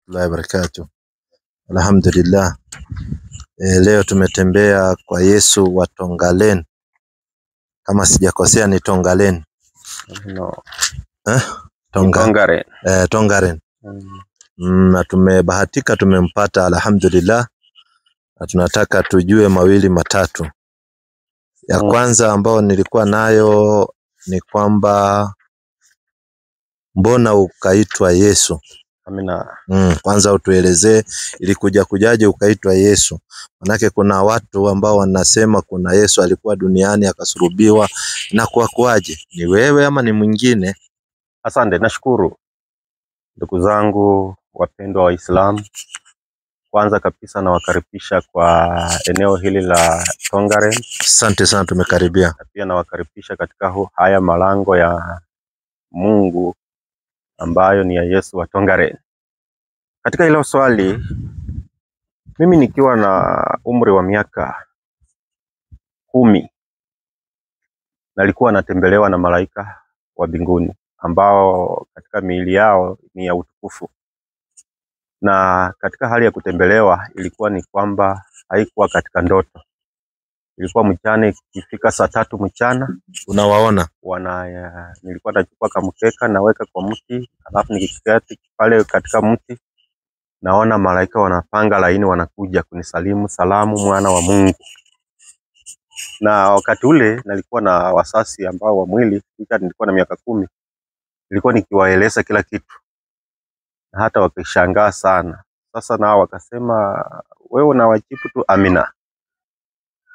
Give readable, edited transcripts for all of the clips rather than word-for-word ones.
warahmatullahi wabarakatuh. Alhamdulillah. Leo tumetembea kwa Yesu wa Tongaren. Kama sijakosea ni Tongaren. No. Tongaren. Tongaren. Na tumebahatika tumempata alhamdulillah. Na tunataka tujue mawili matatu. Ya kwanza ambao nilikuwa nayo ni kwamba mbona ukaitwa Yesu? Amina. Kwanza utuelezee ilikuja kujaje ukaitwa Yesu. Manake kuna watu ambao wanasema kuna Yesu alikuwa duniani akasulubiwa, na kuaje? Ni wewe ama ni mwingine? Asante, nashukuru. Ndugu zangu wapendwa Waislamu, kwanza kabisa nawakaribisha kwa eneo hili la Tongaren. Asante sana, tumekaribia. Pia nawakaribisha katika haya malango ya Mungu ambayo ni ya Yesu wa Tongaren. Katika hilo swali, mimi nikiwa na umri wa miaka 10 nalikuwa natembelewa na malaika wa mbinguni ambao katika miili yao ni ya utukufu. Na katika hali ya kutembelewa ilikuwa ni kwamba haikuwa katika ndoto. Ilikuwa mchana, ikifika saa 3 mchana unawaona nilikuwa nachukua kamkeka naweka kwa mti, alafu nikiketi pale katika mti naona malaika wanapanga laini wanakuja kunisalimu, salamu mwana wa Mungu. Na wakati ule nilikuwa na wasasi ambao wa mwili, nilikuwa na miaka 10. Nilikuwa nikiwaeleza kila kitu. Na hata wakishangaa sana. Sasa nao wakasema wewe unawajibu tu amina.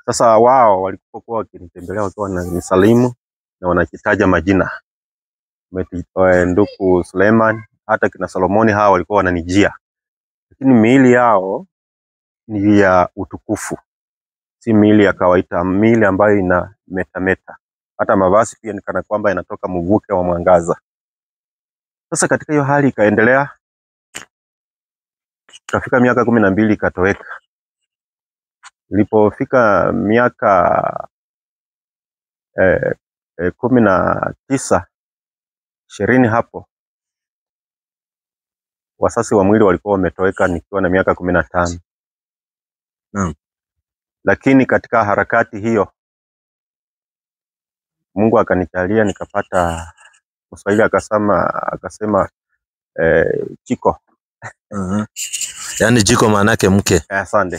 Sasa wao walipokuwa wakinitembelea wakiwa wananisalimu na wanakitaja majina. Ndugu Suleiman, hata kina Solomoni, hao walikuwa wananijia. Lakini miili yao ni ya utukufu. Si miili ya kawaida, miili ambayo ina metameta. Hata mavazi pia ni kana kwamba yanatoka mvuke wa mwangaza. Sasa katika hiyo hali ikaendelea. Tukafika miaka 12 ikatoweka. Nilipofika miaka 19, 20 hapo, wasasi wa mwili walikuwa wametoweka nikiwa na miaka 15. Lakini katika harakati hiyo Mungu akanijalia nikapata, Mswahili akasema jiko. Yaani jiko maana yake mke. Asante.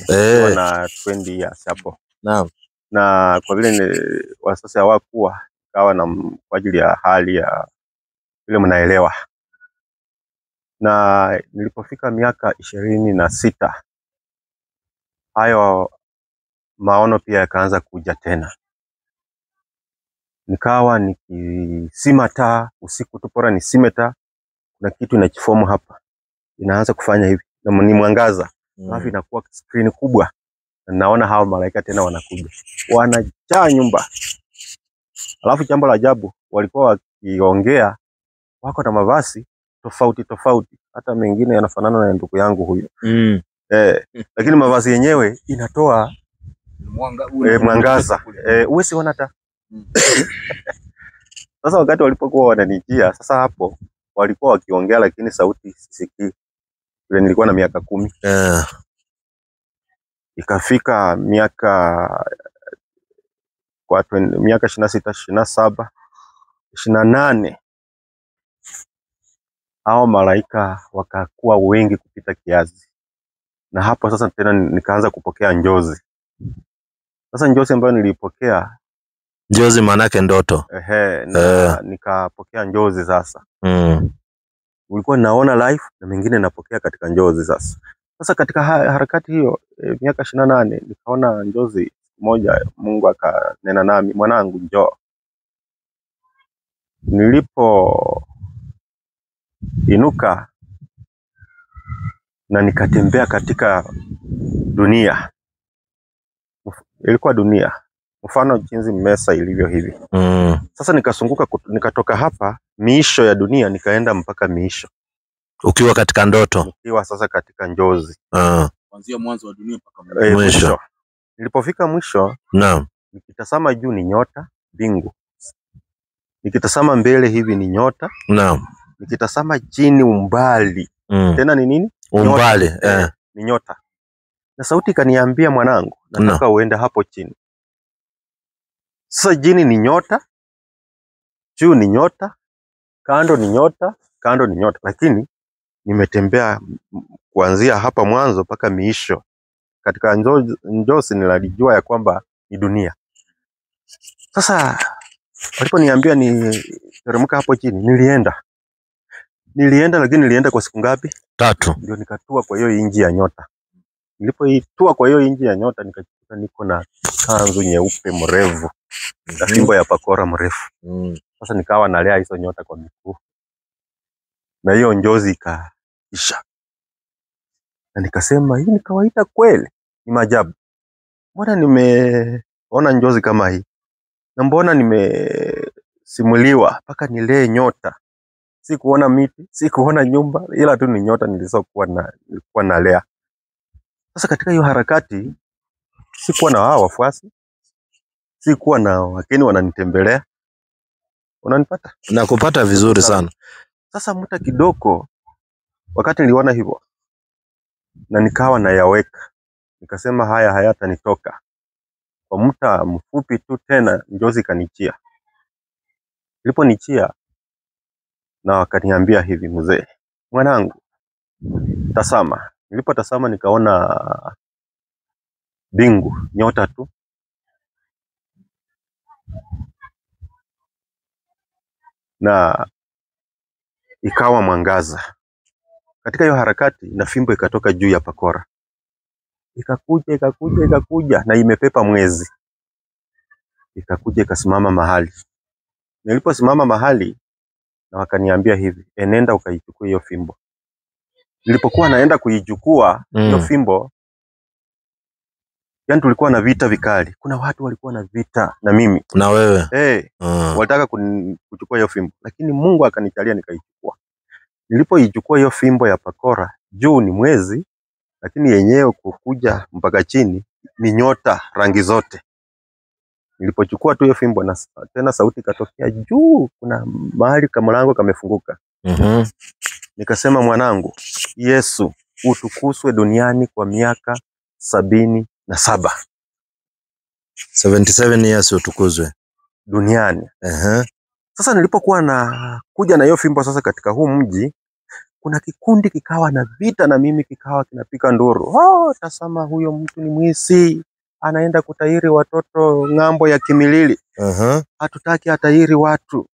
Na 20 years hapo. Naam. Na kwa vile wasasi hawakuwa kawa na kwa ajili ya hali ya vile mnaelewa. Na nilipofika miaka 26, hayo maono pia yakaanza kuja tena. Nikawa nikisima taa usiku tu, bora nisime taa, na kitu inachifomu hapa. Inaanza kufanya hivi. Na ni mwangaza. Alafu inakuwa screen kubwa. Na naona hao malaika tena wanakuja. Wanajaa nyumba. Alafu jambo la ajabu, walikuwa wakiongea wako na mavazi tofauti. Hata mengine yanafanana na ndugu yangu huyo. Lakini mavazi yenyewe inatoa mwangaza. Uwezi ona hata. Sasa wakati walipokuwa wananijia, sasa hapo walikuwa wakiongea lakini sauti sisikii. Nilikuwa na miaka 10. Ikafika miaka 26, 27, 28, hao malaika wakakuwa wengi kupita kiasi. Na hapo sasa tena nikaanza kupokea njozi. Sasa njozi ambayo nilipokea, njozi maana yake ndoto. Nikapokea njozi sasa. Ulikuwa naona live na mengine napokea katika njozi sasa. Sasa katika harakati hiyo miaka 28 nikaona njozi moja, Mungu akanena nami, mwanangu njoo. Nilipo inuka na nikatembea katika dunia. Ilikuwa dunia mfano jinsi mesa ilivyo hivi. Sasa nikasunguka, nikatoka hapa miisho ya dunia nikaenda mpaka miisho. Ukiwa katika ndoto? Ukiwa sasa katika njozi. Kuanzia mwanzo wa dunia mpaka mwisho. Nilipofika mwisho, naam, nikitazama juu ni nyota, bingu. Nikitazama mbele hivi ni nyota. Naam. Nikitazama chini umbali Tena ni nini? Umbali. Ni nyota. Na sauti ikaniambia, mwanangu, nataka uende hapo chini. Sasa chini ni nyota, juu ni nyota, kando ni nyota, kando ni nyota. Lakini nimetembea kuanzia hapa mwanzo mpaka miisho. Katika njozi nilijua ya kwamba ni dunia. Sasa waliponiambia ni teremka hapo chini, nilienda, lakini nilienda kwa siku ngapi? 3. Ndio nikatua kwa hiyo inji ya nyota. Nilipoitua kwa hiyo inji ya nyota, nikajikuta niko na kanzu nyeupe mrefu na fimbo ya pakora mrefu. Sasa nikawa nalea hizo nyota kwa miguu, na hiyo njozi ikaisha. Na nikasema hii ni kawaida kweli? Ni maajabu. Mbona nimeona njozi kama hii? Na mbona nimesimuliwa mpaka nilee nyota? Si kuona miti, si kuona nyumba, ila tu ni nyota nilikuwa nalea. Sasa katika hiyo harakati, sikuwa na wao wafuasi, sikuwa na wageni wananitembelea. Unanipata? Nakupata vizuri sana. Sasa muda kidogo, wakati niliona hivyo, na nikawa nayaweka, nikasema haya hayatanitoka. Kwa muda mfupi tu tena njozi kanijia. Iliponichia, na wakaniambia hivi, mzee, mwanangu, tazama. Nilipotazama nikaona bingu, nyota tu. Na ikawa mwangaza. Katika hiyo harakati, na fimbo ikatoka juu ya pakora. Ikakuja na imepepa mwezi. Ikakuja ikasimama mahali. Niliposimama mahali, na wakaniambia hivi, nenda ukaichukue hiyo fimbo. Nilipokuwa naenda kuichukua hiyo fimbo, yani tulikuwa na vita vikali. Kuna watu walikuwa na vita na mimi. Na wewe? Walitaka kuchukua hiyo fimbo, lakini Mungu akanijalia nikaichukua. Nilipoichukua hiyo fimbo ya pakora, juu ni mwezi, lakini yenyewe kukuja mpaka chini ni nyota rangi zote. Nilipochukua tu hiyo fimbo, na tena sauti ikatokea juu, kuna mahali kama mlango kamefunguka. Nikasema, mwanangu, Yesu utukuzwe duniani kwa miaka 77. 77 years utukuzwe duniani. Sasa nilipokuwa na kuja na hiyo fimbo sasa katika huu mji, kuna kikundi kikawa na vita na mimi, kikawa kinapika nduru. Tazama huyo mtu ni mwizi, anaenda kutairi watoto ng'ambo ya Kimilili. Hatutaki atairi watu.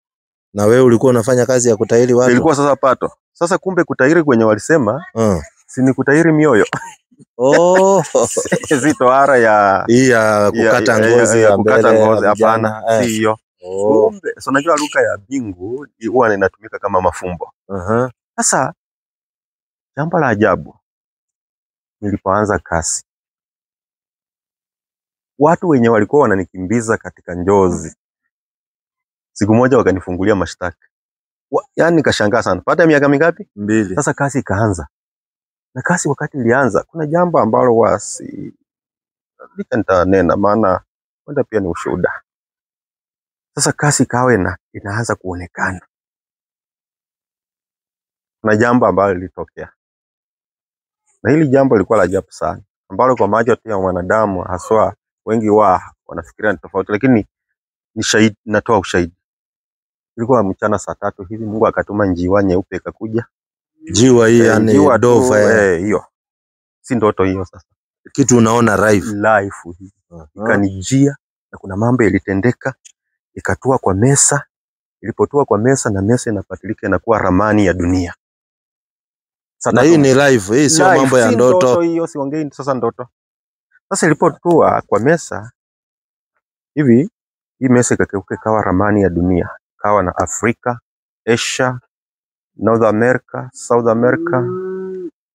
Na wewe ulikuwa unafanya kazi ya kutairi watu? Ilikuwa sasa pato. Sasa kumbe kutairi kwenye walisema, si ni kutairi mioyo. Zitohara ya kukata ngozi ya mbele. Kukata ngozi, hapana, si hiyo. Kumbe, so unajua lugha ya bingu huwa inatumika kama mafumbo. Sasa jambo la ajabu, nilipoanza kazi, watu wenye walikuwa wananikimbiza katika njozi, siku moja wakanifungulia mashtaka. Yani nikashangaa sana. Baada ya miaka mingapi? 2. Sasa kazi ikaanza. Na kazi wakati ilianza, kuna jambo ambalo nitanena, maana wenda pia ni ushuhuda. Sasa kazi ikawa inaanza kuonekana. Kuna jambo ambalo lilitokea. Na hili jambo lilikuwa la ajabu sana, ambalo kwa macho ya wanadamu haswa wengi wanafikiria ni tofauti, lakini ni shahidi, natoa ushahidi. Ilikuwa mchana saa 3 hivi, Mungu akatuma njiwa nyeupe ikakuja. Njiwa hii yani dova hiyo. Si ndoto hiyo sasa. Kitu unaona live hii. Ikanijia, na kuna mambo yalitendeka, ikatua kwa mesa. Ilipotua kwa mesa, na mesa inapatilika inakuwa ramani ya dunia. Na hii ni live, hii sio mambo ya ndoto. Ndoto hiyo siongei sasa ndoto. Sasa ilipotua kwa mesa hivi, hii mesa ikageuka ikawa ramani ya dunia. Kawa na Afrika, Asia, North America, South America,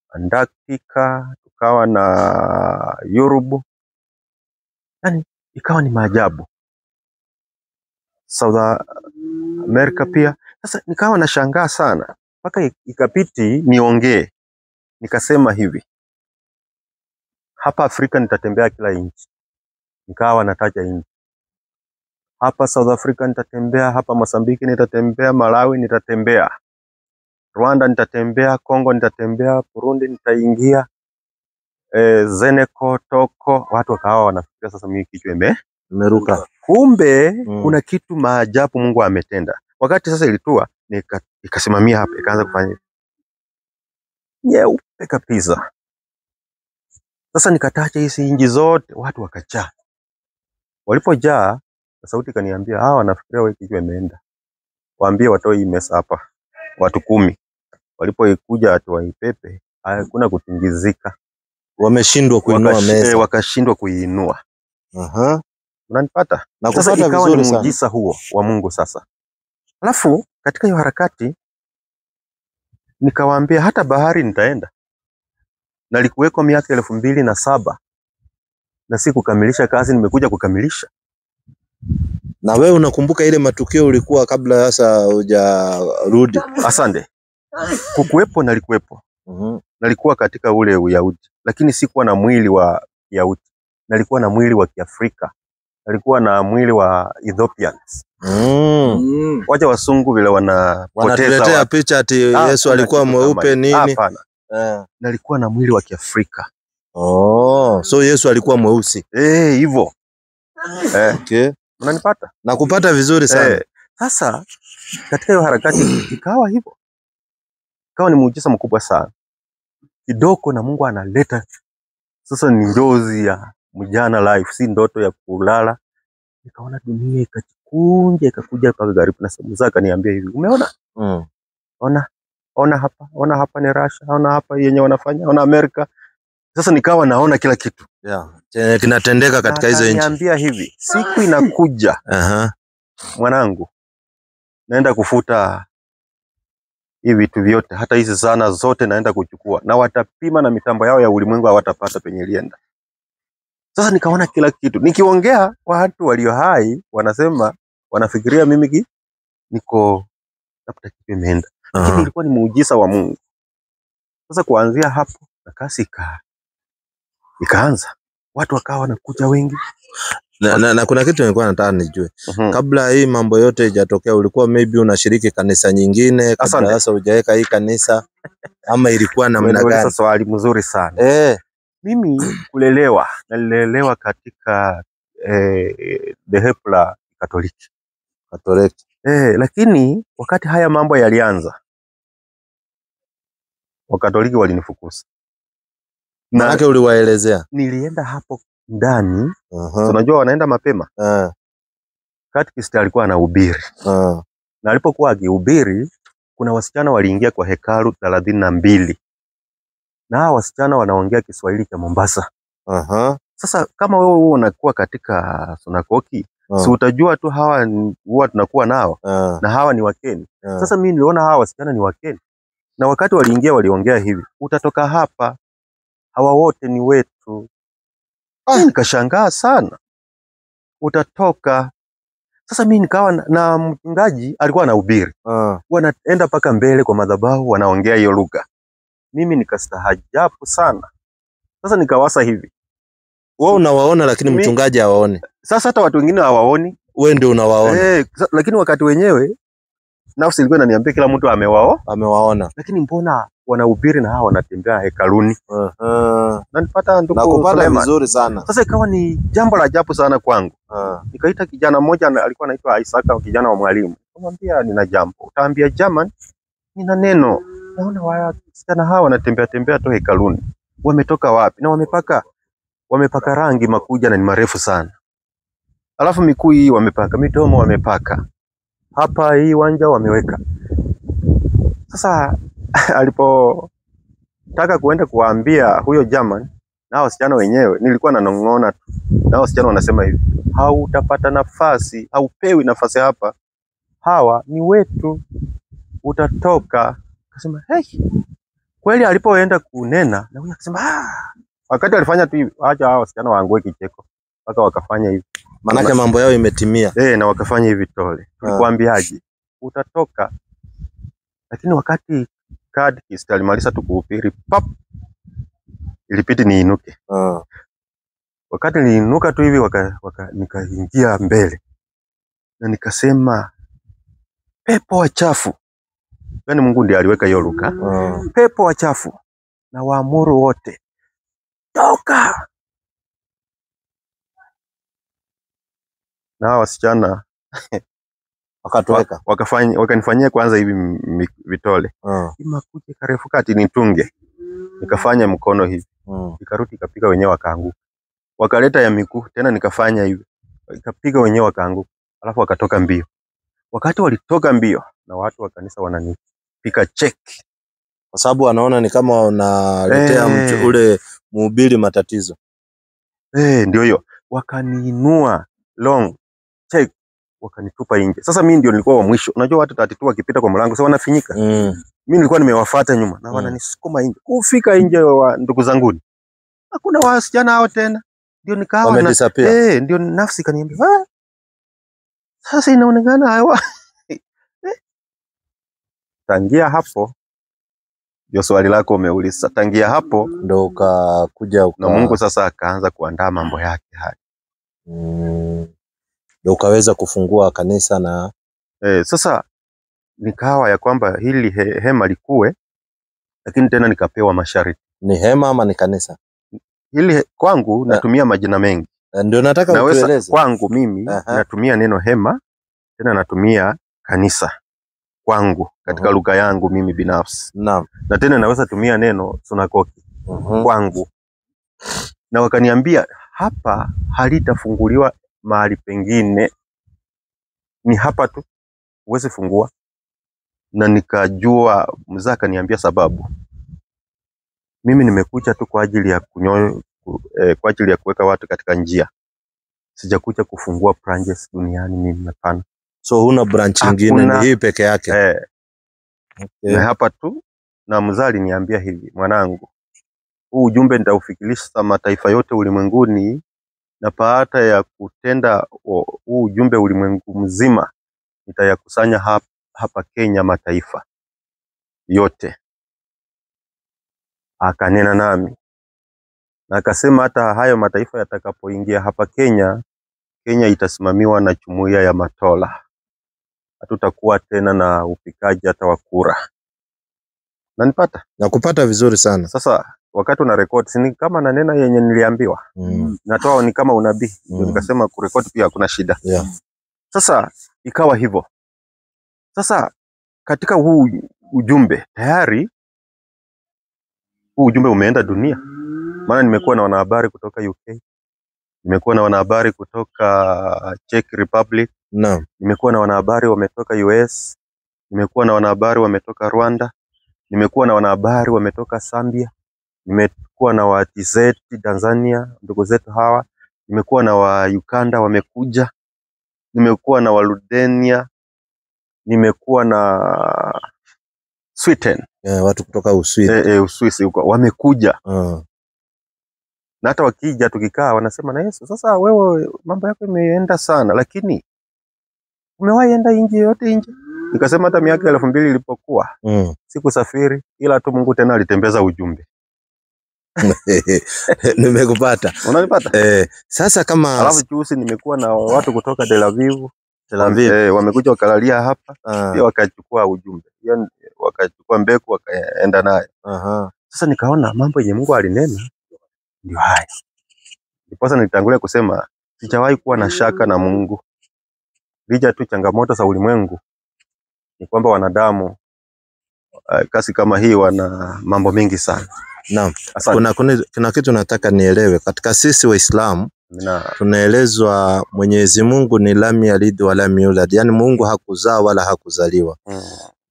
Antarctica, tukawa na Europe. Yani ikawa ni maajabu. South America pia. Sasa nikawa nashangaa sana, mpaka ikapiti niongee. Nikasema hivi, hapa Afrika nitatembea kila nchi. Nikawa nataja nchi. Hapa South Africa nitatembea, hapa Mozambique nitatembea, Malawi nitatembea. Rwanda nitatembea, Kongo nitatembea, Burundi nitaingia, Zeneko, Toko. Watu wakawa wanafikiria sasa mimi kichwa Imeruka. kumbe kuna kitu maajabu Mungu ametenda. Wakati sasa ilitua, nikasimamia hapa, ikaanza kufanya nyeupe kabisa. Sasa nikatacha hizi inji zote, watu wakajaa. Walipojaa, sauti kaniambia, hawa wanafikiria wewe kichwa imeenda. Waambie watoe hii mesa hapa. Watu 10. Walipoikuja watu waipepe, hakuna kutingizika. Wameshindwa kuinua mesa. Wakashindwa kuiinua. Unanipata? Na sasa kupata ikawa vizuri ni sana. muujiza huo wa Mungu sasa. Alafu katika hiyo harakati nikawaambia hata bahari nitaenda. Nalikuweko miaka 2007 na si kukamilisha kazi, nimekuja kukamilisha. Na wewe unakumbuka ile matukio ulikuwa kabla sasa hujarudi? Asante. Kukuwepo nalikuwepo. Nalikuwa katika ule Uyahudi, lakini sikuwa na mwili wa Yahudi. Nalikuwa na mwili wa Kiafrika. Nalikuwa na mwili wa Ethiopians. Wacha wasungu vile wanatuletea picha ati Yesu alikuwa mweupe nini? Hapana. Nalikuwa na mwili wa Kiafrika. So Yesu alikuwa mweusi. Hivyo. Okay. Unanipata? Na kupata vizuri sana. Sasa katika hiyo harakati ikawa hivyo. Ikawa ni muujiza mkubwa sana. Kidogo na Mungu analeta sasa ni njozi ya mjana life, si ndoto ya kulala. Nikaona dunia ikakunja ikakuja mpaka karibu na Musa kaniambia hivi, umeona? Ona hapa ni Russia, ona hapa yenye wanafanya, ona Amerika. Sasa nikawa naona kila kitu. Kinatendeka katika hizo nchi. Niambia hivi, siku inakuja. Mwanangu, naenda kufuta hivi vitu vyote, hata hizi zana zote naenda kuchukua. Na watapima na mitambo yao ya ulimwengu hawatapata penye ilienda. Sasa nikaona kila kitu. Nikiongea watu walio hai wanasema wanafikiria mimi niko labda kitu imeenda. Lakini ilikuwa ni muujiza wa Mungu. Sasa kuanzia hapo na kasi ikaanza. Watu wakawa wanakuja wengi. Na kuna kitu nilikuwa nataka nijue. Kabla hii mambo yote haijatokea ulikuwa maybe unashiriki kanisa nyingine kabla sasa hujaweka hii kanisa ama ilikuwa namna gani? Sasa swali mzuri sana. Mimi nalilelewa katika dhehebu la Katoliki. Lakini wakati haya mambo yalianza, Wakatoliki walinifukuza. Maana uliwaelezea? Nilienda hapo ndani. Unajua wanaenda mapema. Katikista alikuwa anahubiri. Na alipokuwa akihubiri, kuna wasichana waliingia kwa hekalu 32. Na hao wasichana wanaongea Kiswahili cha Mombasa. Sasa kama wewe unakuwa katika sunagogi, si utajua tu hawa huwa tunakuwa nao na hawa ni Wakeni. Sasa mimi niliona hawa wasichana ni Wakeni. Na wakati waliingia waliongea hivi, utatoka hapa, hawa wote ni wetu. Nikashangaa sana. Utatoka. Sasa mimi nikawa na mchungaji alikuwa anahubiri. Wanaenda paka mbele kwa madhabahu wanaongea hiyo lugha. Mimi nikastahajabu sana. Sasa nikawasa hivi. Wewe unawaona lakini mchungaji hawaoni. Sasa hata watu wengine hawaoni. Wewe ndio unawaona. Lakini wakati wenyewe nafsi ilikuwa inaniambia kila mtu amewaona. Lakini mbona wanahubiri na hawa wanatembea hekaluni? Nanipata ndugu. Na kupata vizuri sana. Sasa ikawa ni jambo la ajabu sana kwangu. Nikaita kijana mmoja alikuwa anaitwa Isaac, kijana wa mwalimu. Nikamwambia nina jambo. Utaambia German, nina neno. Naona wasichana hawa wanatembea tu hekaluni. Wametoka wapi? Na wamepaka rangi makuja na ni marefu sana. Alafu mikuu hii wamepaka, midomo wamepaka. Hapa hii wanja wameweka. Sasa alipotaka kuenda kuwaambia huyo German na wasichana wenyewe, nilikuwa nanong'ona tu. Na wasichana wanasema hivi, hautapata nafasi, haupewi nafasi hapa. Hawa ni wetu. Utatoka. Akasema, kweli alipoenda kunena, na huyo akasema, wakati alifanya tu hivi, acha hao wasichana waangue kicheko. Mpaka wakafanya hivi. Manake mambo yao imetimia. Na wakafanya hivi tole. Nilikwambiaje? Utatoka. Lakini wakati Katekista alimaliza tu kuhubiri, ilipiti niinuke. Wakati niliinuka tu hivi nikaingia mbele. Na nikasema, pepo wachafu. Yaani Mungu ndiye aliweka hiyo lugha. Pepo wachafu na waamuru wote, toka. Na wasichana Wakatoweka. wakanifanyia kwanza hivi vitole. Imakuje karefu kati nitunge. Nikafanya mkono hivi. Ikarudi ikapiga wenyewe wakaanguka. Wakaleta ya miguu tena nikafanya hivi. Ikapiga wenyewe wakaanguka. Alafu wakatoka mbio. Wakati walitoka mbio na watu wa kanisa wananipika cheki. Kwa sababu wanaona ni kama unaletea mtu ule mhubiri matatizo. Ndio hiyo. Wakaniinua long check, wakanitupa nje. Sasa mimi ndio nilikuwa wa mwisho. Unajua watu 32 wakipita kwa mlango sasa wanafinyika. Mimi nilikuwa nimewafuata nyuma na wananisukuma nje. Kufika nje wa ndugu zangu. Hakuna wasichana hao tena. Ndio nikawa ndio nafsi kaniambia, sasa inaonekana hawa. Tangia hapo ndio swali lako umeuliza. Tangia hapo ndio ukakuja na Mungu sasa akaanza kuandaa mambo yake haya. Ndio ukaweza kufungua kanisa na sasa nikawa ya kwamba hili hema likuwe, lakini tena nikapewa masharti. Ni hema ama ni kanisa? Hili kwangu natumia majina mengi. Ndio nataka utueleze. Kwangu mimi natumia neno hema, tena natumia kanisa kwangu katika lugha yangu mimi binafsi. Naam. Na tena naweza tumia neno sunagogi kwangu. Na wakaniambia hapa halitafunguliwa mahali pengine, ni hapa tu uweze fungua. Na nikajua mzee akaniambia sababu mimi nimekuja tu kwa ajili ya kwa ajili ya kuweka watu katika njia. Sijakuja kufungua branches duniani mimi, hapana. So huna branch nyingine, ni hii peke yake? Na hapa tu. Na mzee aliniambia hivi, mwanangu, huu ujumbe nitaufikirisha mataifa yote ulimwenguni, na baada ya kutenda huu ujumbe ulimwengu mzima nitayakusanya hapa Kenya mataifa yote. Akanena nami na akasema hata hayo mataifa yatakapoingia hapa Kenya, Kenya itasimamiwa na jumuiya ya Matola. Hatutakuwa tena na upikaji hata wa kura. Nanipata? Nakupata vizuri sana. Sasa wakati una record si kama na nena yenye niliambiwa. Natoa ni kama unabii. Ndio nikasema kurekodi pia hakuna shida. Sasa ikawa hivyo. Sasa katika huu ujumbe tayari huu ujumbe umeenda dunia. Maana nimekuwa na wanahabari kutoka UK. Nimekuwa na wanahabari kutoka Czech Republic. Naam. Nimekuwa na wanahabari wametoka US. Nimekuwa na wanahabari wametoka Rwanda. Nimekuwa na wanahabari wametoka Zambia. Nimekuwa na wa TZ Tanzania, ndugu zetu hawa. Nimekuwa na wa Uganda wamekuja. Nimekuwa na wa Ludenia. Nimekuwa na Sweden. Watu kutoka Uswisi. Uswisi huko wamekuja. Na hata wakija tukikaa wanasema na Yesu, sasa wewe mambo yako imeenda sana, lakini umewahi enda nje yote nje? Nikasema hata miaka 2000 ilipokuwa sikusafiri, ila tu Mungu tena alitembeza ujumbe. Nimekupata. Unanipata? Sasa kama alafu juzi nimekuwa na watu kutoka Tel Aviv. Wamekuja wakalalia hapa, pia wakachukua ujumbe. Yaani wakachukua mbegu wakaenda nayo. Sasa nikaona mambo yenye Mungu alinena ndio haya. Ndiposa nilitangulia kusema sijawahi kuwa na shaka na Mungu. Lija tu changamoto za ulimwengu ni kwamba wanadamu kasi kama hii wana mambo mengi sana. Naam. Kuna kitu nataka nielewe. Katika sisi Waislamu tunaelezwa Mwenyezi Mungu ni lam yalid wa lam yulad, yani Mungu hakuzaa wala hakuzaliwa.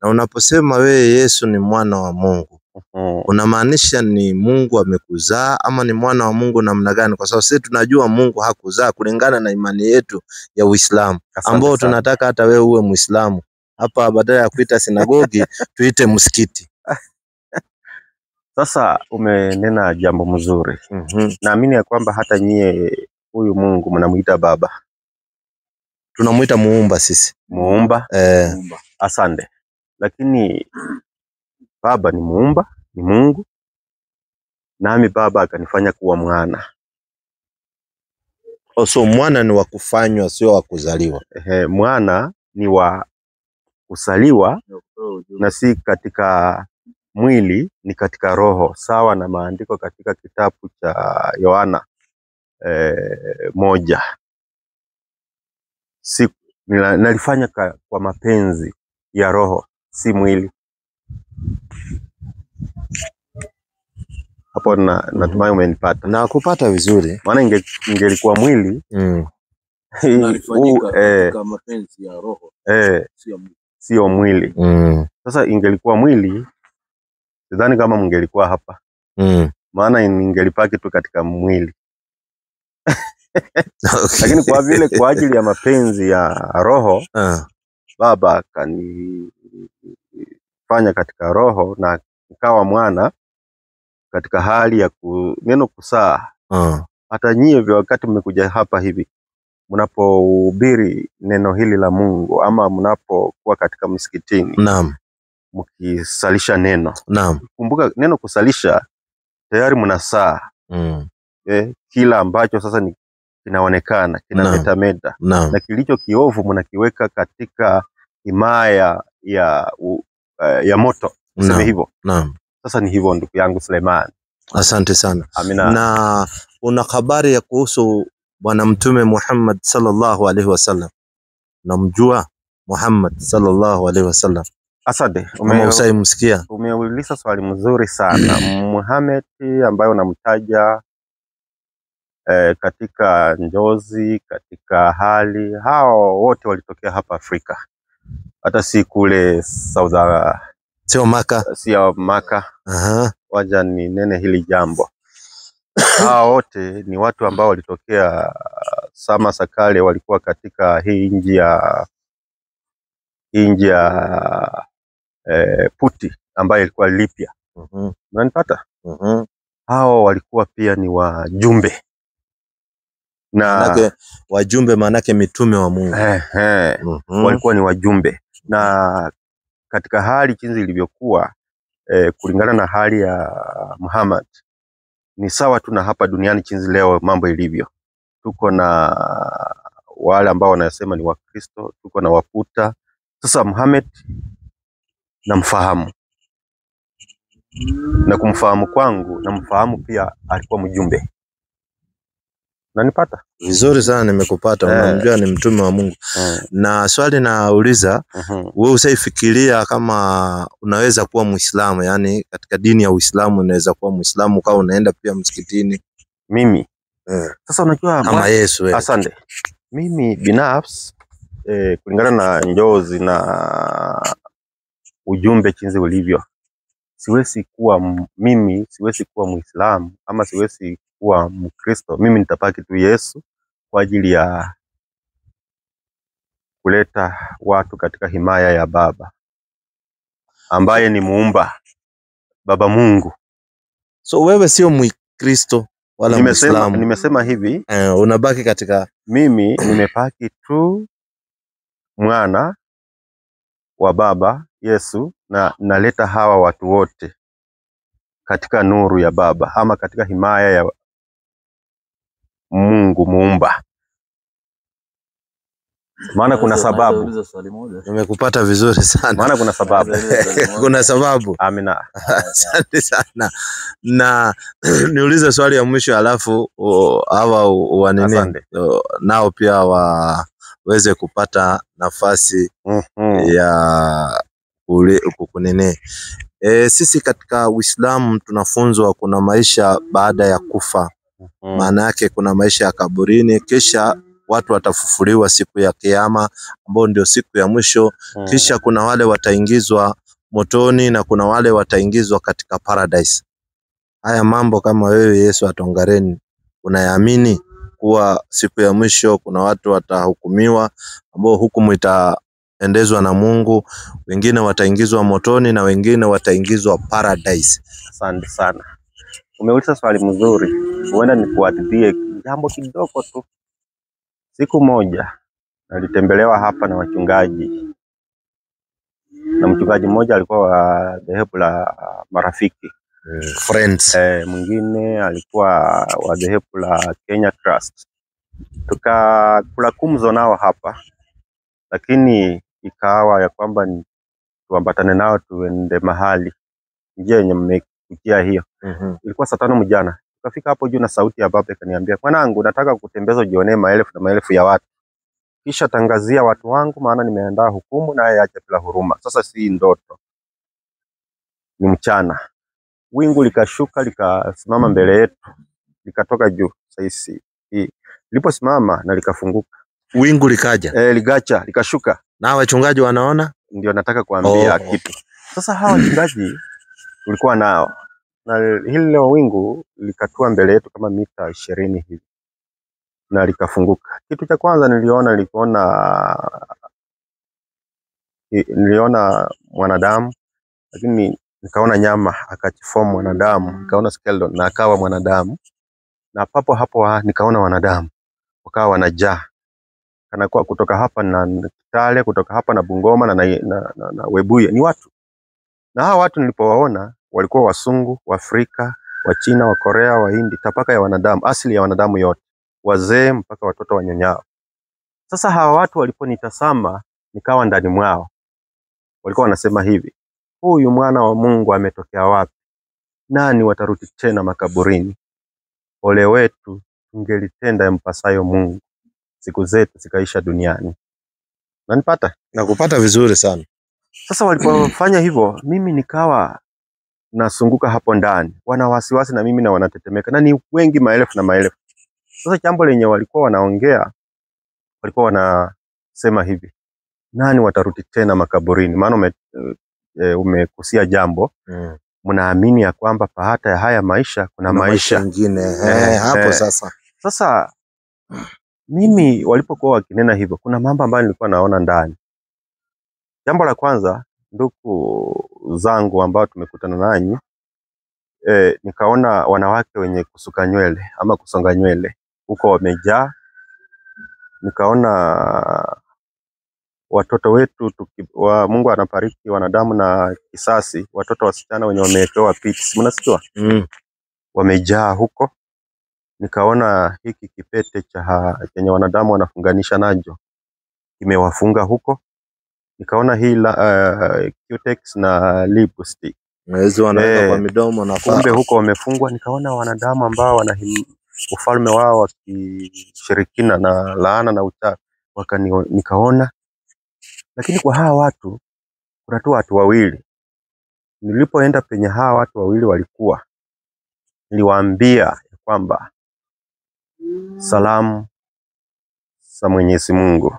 Na unaposema wewe Yesu ni mwana wa Mungu, unamaanisha ni Mungu amekuzaa ama ni mwana wa Mungu namna gani? Kwa sababu sisi tunajua Mungu hakuzaa kulingana na imani yetu ya Uislamu, ambao tunataka hata wewe uwe Muislamu. Hapa badala ya kuita sinagogi tuite msikiti. Sasa umenena jambo mzuri. Naamini ya kwamba hata nyie huyu Mungu mnamuita baba. Tunamuita muumba sisi. Muumba? Asante. Lakini baba ni muumba, ni Mungu. Nami baba akanifanya kuwa mwana. So mwana ni wa kufanywa, sio wa kuzaliwa. Mwana ni wa kusaliwa na si katika mwili, ni katika roho, sawa na maandiko katika kitabu cha Yohana 1. Nalifanya kwa mapenzi ya roho, si mwili. Hapo natumai umenipata. Na kupata vizuri. Maana ingelikuwa mwili katika mapenzi ya roho, sio mwili. Sasa ingelikuwa mwili, sidhani kama mngelikuwa hapa. Maana ingelipaki tu katika mwili. Okay. Lakini kwa vile kwa ajili ya mapenzi ya roho, Baba akanifanya katika roho na nikawa mwana katika hali ya neno kusaa. Hata nyie vya wakati mmekuja hapa hivi, mnapohubiri neno hili la Mungu ama mnapokuwa katika msikitini, naam, mkisalisha neno, naam, kumbuka neno kusalisha tayari mnasaa. Kila ambacho sasa ni kinaonekana kinametameta, na kilicho kiovu mnakiweka katika himaya ya moto, useme hivyo. Naam. Sasa ni hivyo ndugu yangu Suleiman. Asante sana. Amina. Na una habari ya kuhusu Bwana Mtume Muhammad sallallahu alaihi wasallam? Namjua Muhammad sallallahu alaihi wasallam? Asante. Umemsikia? Umeuliza swali mzuri sana. Muhammad ambaye unamtaja katika njozi, katika hali, hao wote walitokea hapa Afrika. Hata si kule sio Maka. Sio Maka. Waja ni nene hili jambo. Hao wote ni watu ambao walitokea sama sakale, walikuwa katika hii nchi ya Puti ambayo ilikuwa Libya. Unanipata? Hao walikuwa pia ni wajumbe. Manake wajumbe manake mitume wa Mungu. Walikuwa ni wajumbe. Na katika hali jinsi ilivyokuwa, kulingana na hali ya Muhammad, ni sawa tu na hapa duniani jinsi leo mambo ilivyo. Tuko na wale ambao wanasema ni Wakristo, tuko na Waputa. Sasa Muhammad namfahamu. Na kumfahamu kwangu, namfahamu pia alikuwa mjumbe. Unanipata? Vizuri sana, nimekupata. Unamjua ni mtume wa Mungu. Na swali nauliza, wewe usaifikiria kama unaweza kuwa Muislamu, yani katika dini ya Uislamu unaweza kuwa Muislamu kama unaenda pia msikitini? Mimi sasa unajua kama Yesu wewe. Asante. Mimi binafsi kulingana na njozi na ujumbe jinsi ulivyo, siwezi kuwa Muislamu ama siwezi kuwa Mkristo. Mimi nitapaki tu Yesu kwa ajili ya kuleta watu katika himaya ya Baba ambaye ni muumba, Baba Mungu. So wewe sio Mkristo wala Muislamu. Nimesema hivi, unabaki katika, mimi nimepaki tu mwana wa Baba Yesu, na naleta hawa watu wote katika nuru ya Baba ama katika himaya ya Mungu muumba. Maana kuna sababu. Nimekupata vizuri sana. Maana kuna sababu. Kuna sababu. Amina. Asante sana. Na niulize swali ya mwisho alafu hawa wanini nao pia waweze kupata nafasi ya kukunene. Sisi katika Uislamu tunafunzwa kuna maisha baada ya kufa. Maana yake kuna maisha ya kaburini, kisha watu watafufuliwa siku ya Kiyama ambao ndio siku ya mwisho. Kisha kuna wale wataingizwa motoni na kuna wale wataingizwa katika paradise. Haya mambo kama wewe Yesu atongareni, unayaamini kuwa siku ya mwisho kuna watu watahukumiwa ambao hukumu itaendezwa na Mungu, wengine wataingizwa motoni na wengine wataingizwa paradise? Asante sana. Umeuliza swali mzuri. Huenda nikuhadithie jambo kidogo tu. Siku moja nalitembelewa hapa na wachungaji. Na mchungaji mmoja alikuwa wa dhehebu la Marafiki. Friends. Mwingine alikuwa wa dhehebu la Kenya Trust. Tukakula kumzo nao hapa. Lakini ikawa ya kwamba tuambatane nao tuende mahali njia yenye mmekutia hiyo. Ilikuwa saa 5 mjana. Tukafika hapo juu na sauti ya baba ikaniambia, mwanangu, nataka kutembeza ujionee maelfu na maelfu ya watu. Kisha tangazia watu wangu, maana nimeandaa hukumu na acha bila huruma. Sasa si ndoto, ni mchana. Wingu likashuka likasimama mbele yetu, likatoka juu. Sasa liliposimama na likafunguka. Wingu likaja. Ligacha, likashuka. Na wachungaji wanaona? Ndio nataka kuambia kitu. Sasa hawa wachungaji tulikuwa nao. Na hili leo wingu likatua mbele yetu kama mita 20 hivi. Na likafunguka. Kitu cha kwanza niliona mwanadamu, lakini nikaona nyama akajiform mwanadamu, nikaona skeleton na akawa mwanadamu. Na papo hapo nikaona wanadamu wakawa wanajaa. Kana kwa kutoka hapa na Kitale, kutoka hapa na Bungoma na Webuye, ni watu. Na hawa watu nilipowaona walikuwa Wasungu, Waafrika, Wachina, Wakorea, Wahindi, tapaka ya wanadamu, asili ya wanadamu yote, wazee mpaka watoto wanyonyao. Sasa hawa watu waliponitazama nikawa ndani mwao. Walikuwa wanasema hivi, huyu mwana wa Mungu ametokea wapi? Nani watarudi tena makaburini? Ole wetu tungelitenda yampasayo Mungu, siku zetu zikaisha duniani. Nanipata? Nakupata vizuri sana. Sasa walipofanya hivyo, mimi nikawa nasunguka hapo ndani. Wana wasiwasi na mimi na wanatetemeka. Na ni wengi, maelfu na maelfu. Sasa jambo lenye walikuwa wanaongea, walikuwa wanasema hivi, nani watarudi tena makaburini? Maana umekusia jambo. Mnaamini ya kwamba baada ya haya maisha kuna maisha mengine. Hapo sasa. Sasa mimi walipokuwa wakinena hivyo, kuna mambo ambayo nilikuwa naona ndani. Jambo la kwanza, ndugu zangu ambao tumekutana nanyi, nikaona wanawake wenye kusuka nywele ama kusonga nywele huko wamejaa. Nikaona watoto wetu Mungu anabariki wanadamu na kisasi, watoto wasichana wenye wamewekewa pits, mnasikia? Wamejaa huko. Nikaona hiki kipete chenye wanadamu wanafunganisha nacho kimewafunga huko. Nikaona hii cutex na lipstick mwezi wanaweka kwa midomo na kumbe huko wamefungwa. Nikaona wanadamu ambao wana ufalme wao wa kishirikina na laana na uchafu nikaona. Lakini kwa hawa watu kuna tu watu wawili. Nilipoenda penye hawa watu wawili walikuwa, niliwaambia kwamba salamu za Mwenyezi Mungu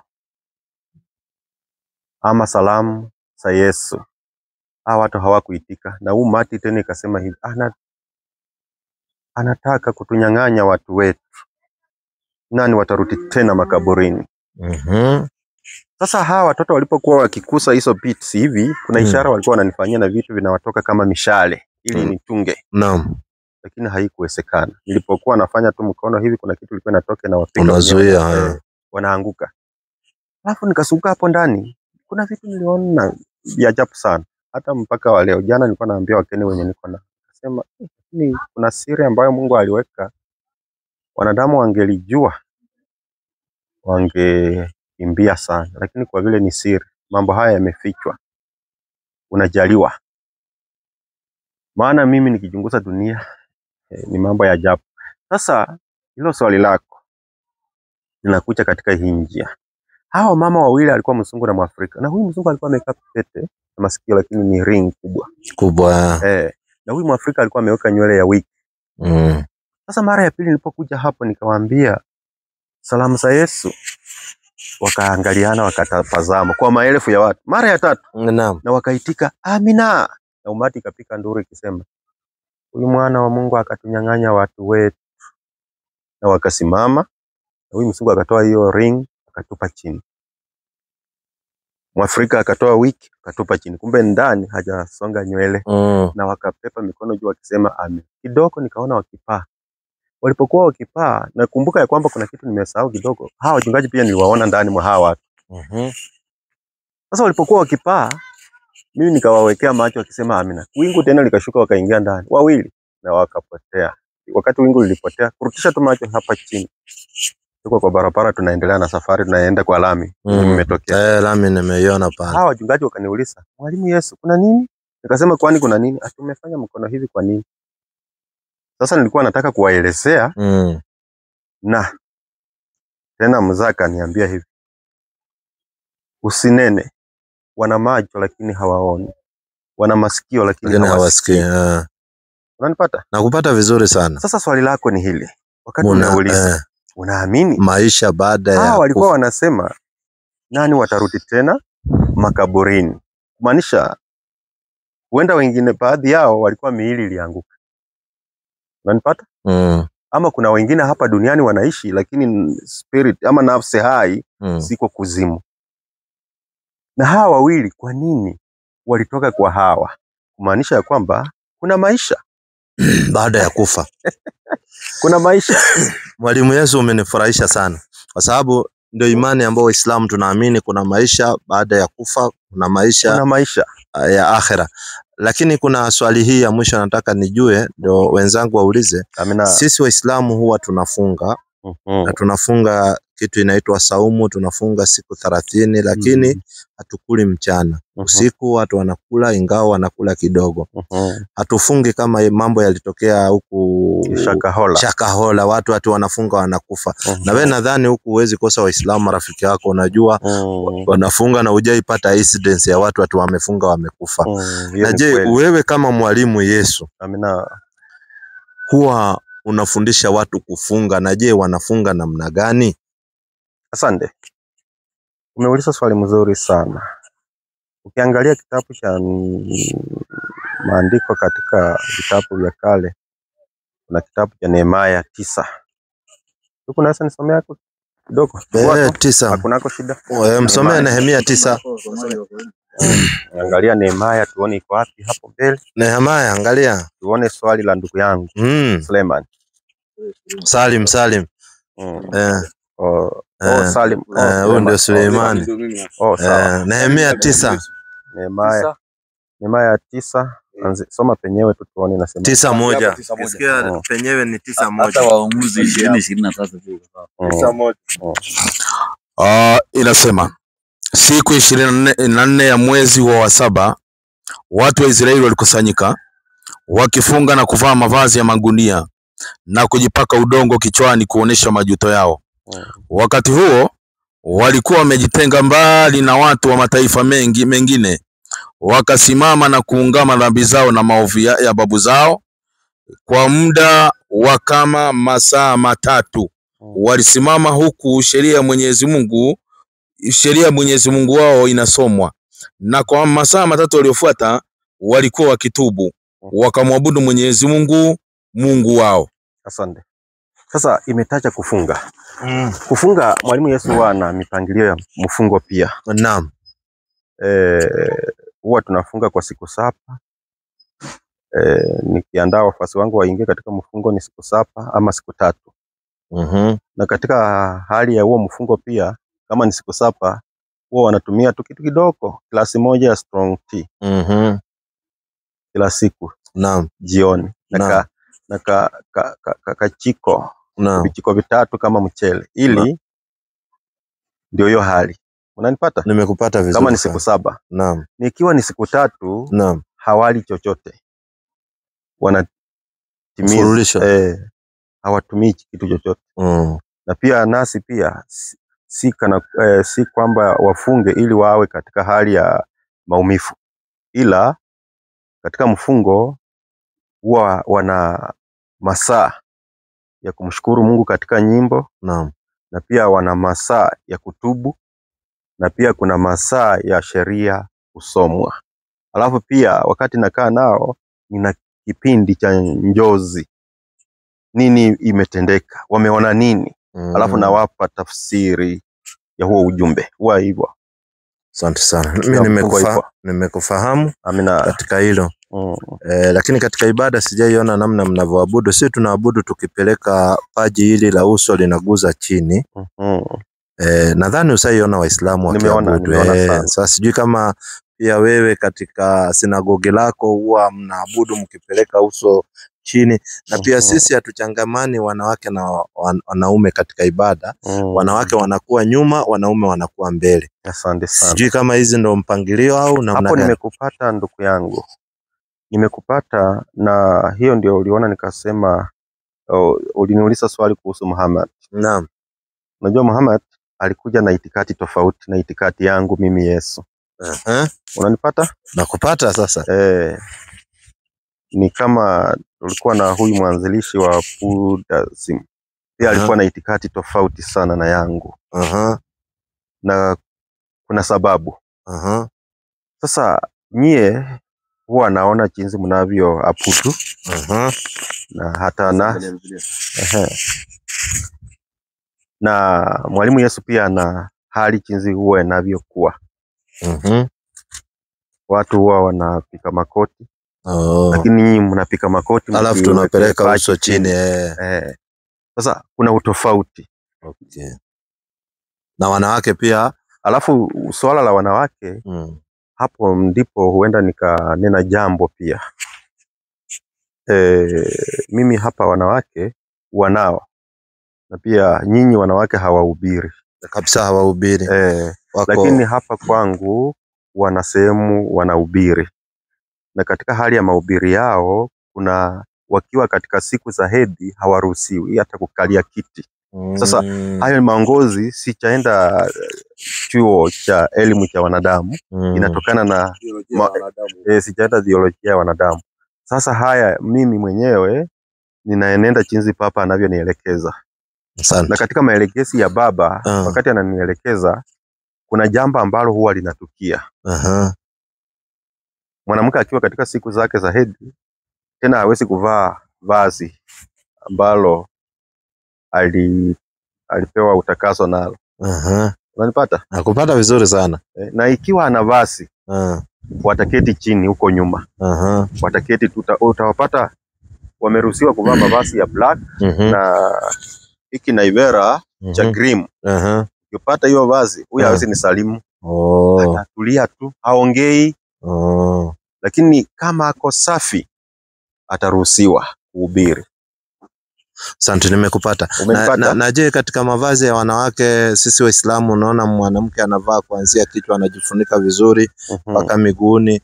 ama salamu za Yesu. Hawa watu hawakuitika, na umati tena ikasema hivi, anataka kutunyang'anya watu wetu. Nani watarudi tena makaburini? Sasa hawa watoto walipokuwa wakikusa hizo beats hivi, kuna ishara walikuwa wananifanyia na vitu vinawatoka kama mishale ili nitunge. Naam. Lakini haikuwezekana. Nilipokuwa nafanya tu mkono hivi, kuna kitu kilikuwa inatoka na wapiga, unazuia wanaanguka. Alafu nikasuka hapo ndani, kuna vitu niliona vya ajabu sana. Hata mpaka wa leo, jana nilikuwa naambia wakeni wenye niko na, nasema ni kuna siri ambayo Mungu aliweka, wanadamu wangelijua wangekimbia sana, lakini kwa vile ni siri, mambo haya yamefichwa, unajaliwa. Maana mimi nikichunguza dunia ni mambo ya ajabu. Sasa hilo swali lako linakuja katika hii njia. Hawa mama wawili alikuwa mzungu na Mwafrika, na huyu mzungu alikuwa ameweka pete na masikio, lakini ni ring kubwa. Na huyu Mwafrika alikuwa ameweka nywele ya wigi. Sasa mara ya pili nilipokuja hapo nikawaambia salamu za Yesu, wakaangaliana wakatazama kwa maelfu ya watu. Mara ya tatu na wakaitika amina, na umati ikapika nduru ikisema, huyu mwana wa Mungu akatunyang'anya watu wetu. Na wakasimama, na huyu mzungu akatoa hiyo ring akatupa chini. Mwafrika akatoa wiki akatupa chini. Kumbe ndani hajasonga nywele. Na wakapepa mikono juu wakisema amen. Kidogo nikaona wakipaa. Walipokuwa wakipaa, nakumbuka ya kwamba kuna kitu nimesahau kidogo. Hawa wachungaji pia niliwaona ndani mwa hawa watu. Sasa walipokuwa wakipaa, mimi nikawawekea macho wakisema amina. Wingu tena likashuka wakaingia ndani wawili na wakapotea. Wakati wingu lilipotea, kurutisha tu macho hapa chini. Tuko kwa barabara tunaendelea na safari, tunaenda kwa lami. Nimetokea. Lami nimeiona pale. Hawa wachungaji wakaniuliza, "Mwalimu Yesu, kuna nini?" Nikasema, "Kwani kuna nini?" Tumefanya mkono hivi kwa nini? Sasa nilikuwa nataka kuwaelezea na tena mzaka niambia hivi. Usinene. Wana macho lakini hawaoni. Wana masikio lakini hawasikii. Unanipata? Nakupata vizuri sana. Sasa swali lako ni hili. Wakati unauliza, unaamini maisha baada ya walikuwa wanasema nani watarudi tena makaburini? Maanisha huenda wengine baadhi yao walikuwa miili ilianguka. Unanipata? Ama kuna wengine hapa duniani wanaishi lakini spirit ama nafsi hai siko kuzimu. Na hawa wawili kwa nini walitoka kwa Hawa? Kumaanisha ya kwamba kuna maisha baada ya kufa. Kuna maisha. Mwalimu Yesu umenifurahisha sana. Kwa sababu ndio imani ambayo Waislamu tunaamini kuna maisha baada ya kufa, kuna maisha ya akhera. Lakini kuna swali hii ya mwisho nataka nijue, ndio wenzangu waulize. Sisi Waislamu huwa tunafunga na tunafunga kitu inaitwa saumu, tunafunga siku 30 lakini hatukuli mchana. Usiku watu wanakula, ingawa wanakula kidogo. Hatufungi kama mambo yalitokea huku Shakahola, watu wanafunga wanakufa. Na wewe nadhani huku huwezi kosa Waislamu marafiki wako, unajua wanafunga na hujaipata incidence ya watu wamefunga wamekufa. Na je, wewe kama mwalimu Yesu, huwa unafundisha watu kufunga, na je wanafunga namna gani? Asante. Umeuliza swali mzuri sana. Ukiangalia kitabu cha maandiko katika vitabu vya kale, kuna kitabu cha Nehemia 9. Huko naweza nisomea hapo kidogo? 9. Hakunako shida. Msomee Nehemia 9. Angalia Nehemia tuone iko wapi hapo mbele. Nehemia, angalia. Tuone swali la ndugu yangu Suleiman. Salim. Salim. Huyo ndio Suleiman. Nehemia 9. Nehemia 9. Soma penyewe tu tuone nasema. 9:1. Nisikia penyewe ni 9:1. Hata Waamuzi 20:23. 9:1. Inasema siku 24 ya mwezi wa 7 watu wa Israeli walikusanyika wakifunga na kuvaa mavazi ya magunia na kujipaka udongo kichwani kuonesha majuto yao. Wakati huo walikuwa wamejitenga mbali na watu wa mataifa mengine, wakasimama na kuungama dhambi zao na maovu ya babu zao kwa muda wa kama masaa 3. Walisimama huku sheria ya Mwenyezi Mungu wao inasomwa, na kwa masaa 3 waliofuata walikuwa wakitubu wakamwabudu Mwenyezi Mungu wao. Asante. Sasa imetaja kufunga. Kufunga, mwalimu Yesu ana mipangilio ya mfungo pia. Naam. Huwa tunafunga kwa siku 7. Nikiandaa wafuasi wangu waingie katika mfungo ni siku 7 ama siku 3. Na katika hali ya huo mfungo pia, kama ni siku 7, huwa wanatumia tu kitu kidogo, glasi moja ya strong tea. Kila siku. Naam. Jioni. Na kachiko. Vijiko 3 kama mchele. Ili ndio hiyo hali. Unanipata? Nimekupata vizuri. Kama ni siku 7. Naam. Nikiwa ni siku 3, naam, hawali chochote. Wanatimiza hawatumii kitu chochote. Na pia nasi pia si kwamba wafunge ili wawe katika hali ya maumivu. Ila katika mfungo huwa wana masaa ya kumshukuru Mungu katika nyimbo. Naam. Na pia wana masaa ya kutubu, na pia kuna masaa ya sheria kusomwa. Alafu pia wakati nakaa nao nina kipindi cha njozi. Nini imetendeka? Wameona nini? Alafu nawapa tafsiri ya huo ujumbe. Huwa hivyo. Asante sana. Mimi nimekufahamu katika hilo. Lakini katika ibada sijaiona namna mnavyoabudu. Sisi tunaabudu tukipeleka paji hili la uso linaguza chini. Nadhani usaiona Waislamu wakiabudu. Sasa sijui kama pia wewe katika sinagogi lako huwa mnaabudu mkipeleka uso chini, na pia sisi hatuchangamani wanawake na wanaume katika ibada. Wanawake wanakuwa nyuma, wanaume wanakuwa mbele. Asante sana. Sijui kama hizi ndo mpangilio au namna gani? Hapo nimekupata ndugu yangu. Nimekupata, na hiyo ndio uliona nikasema uliniuliza swali kuhusu Muhammad. Naam. Unajua Muhammad alikuja na itikadi tofauti na itikadi yangu mimi Yesu. Unanipata? Nakupata sasa. Ni kama ulikuwa na huyu mwanzilishi wa Buddhism. Pia alikuwa na itikadi tofauti sana na yangu. Na kuna sababu. Sasa nyie huwa naona jinsi mnavyo abudu. Na hata na mwalimu Yesu pia na hali jinsi huwa inavyokuwa. Watu huwa wanapika makoti. Lakini nyinyi mnapika makoti alafu tunapeleka uso chini. Sasa kuna utofauti. Na wanawake pia, alafu swala la wanawake hapo ndipo huenda nikanena jambo pia. Mimi hapa wanawake wanao, na pia nyinyi wanawake hawahubiri kabisa, hawahubiri. Lakini hapa kwangu wana sehemu wanahubiri, na katika hali ya mahubiri yao kuna wakiwa katika siku za hedhi hawaruhusiwi hata kukalia kiti. Sasa hayo maongozi sichaenda chuo cha elimu cha wanadamu, inatokana na sichaenda theolojia ya wanadamu. Sasa haya mimi mwenyewe ninaenenda jinsi Papa anavyonielekeza. Na katika maelekezi ya Baba wakati ananielekeza kuna jambo ambalo huwa linatukia. Mwanamke akiwa katika siku zake za hedhi tena hawezi kuvaa vazi ambalo alipewa utakaso nalo. Unanipata? Nakupata vizuri sana. Na ikiwa ana vazi wataketi chini huko nyuma. Wataketi utawapata wameruhusiwa kuvaa mavazi ya black na hiki na ivera cha green. Ukipata hiyo vazi huyu hawezi ni salimu. Atatulia tu, haongei. Lakini kama ako safi ataruhusiwa kuhubiri. Asante, nimekupata. Na je, katika mavazi ya wanawake sisi Waislamu unaona mwanamke anavaa kuanzia kichwa anajifunika vizuri mpaka miguuni.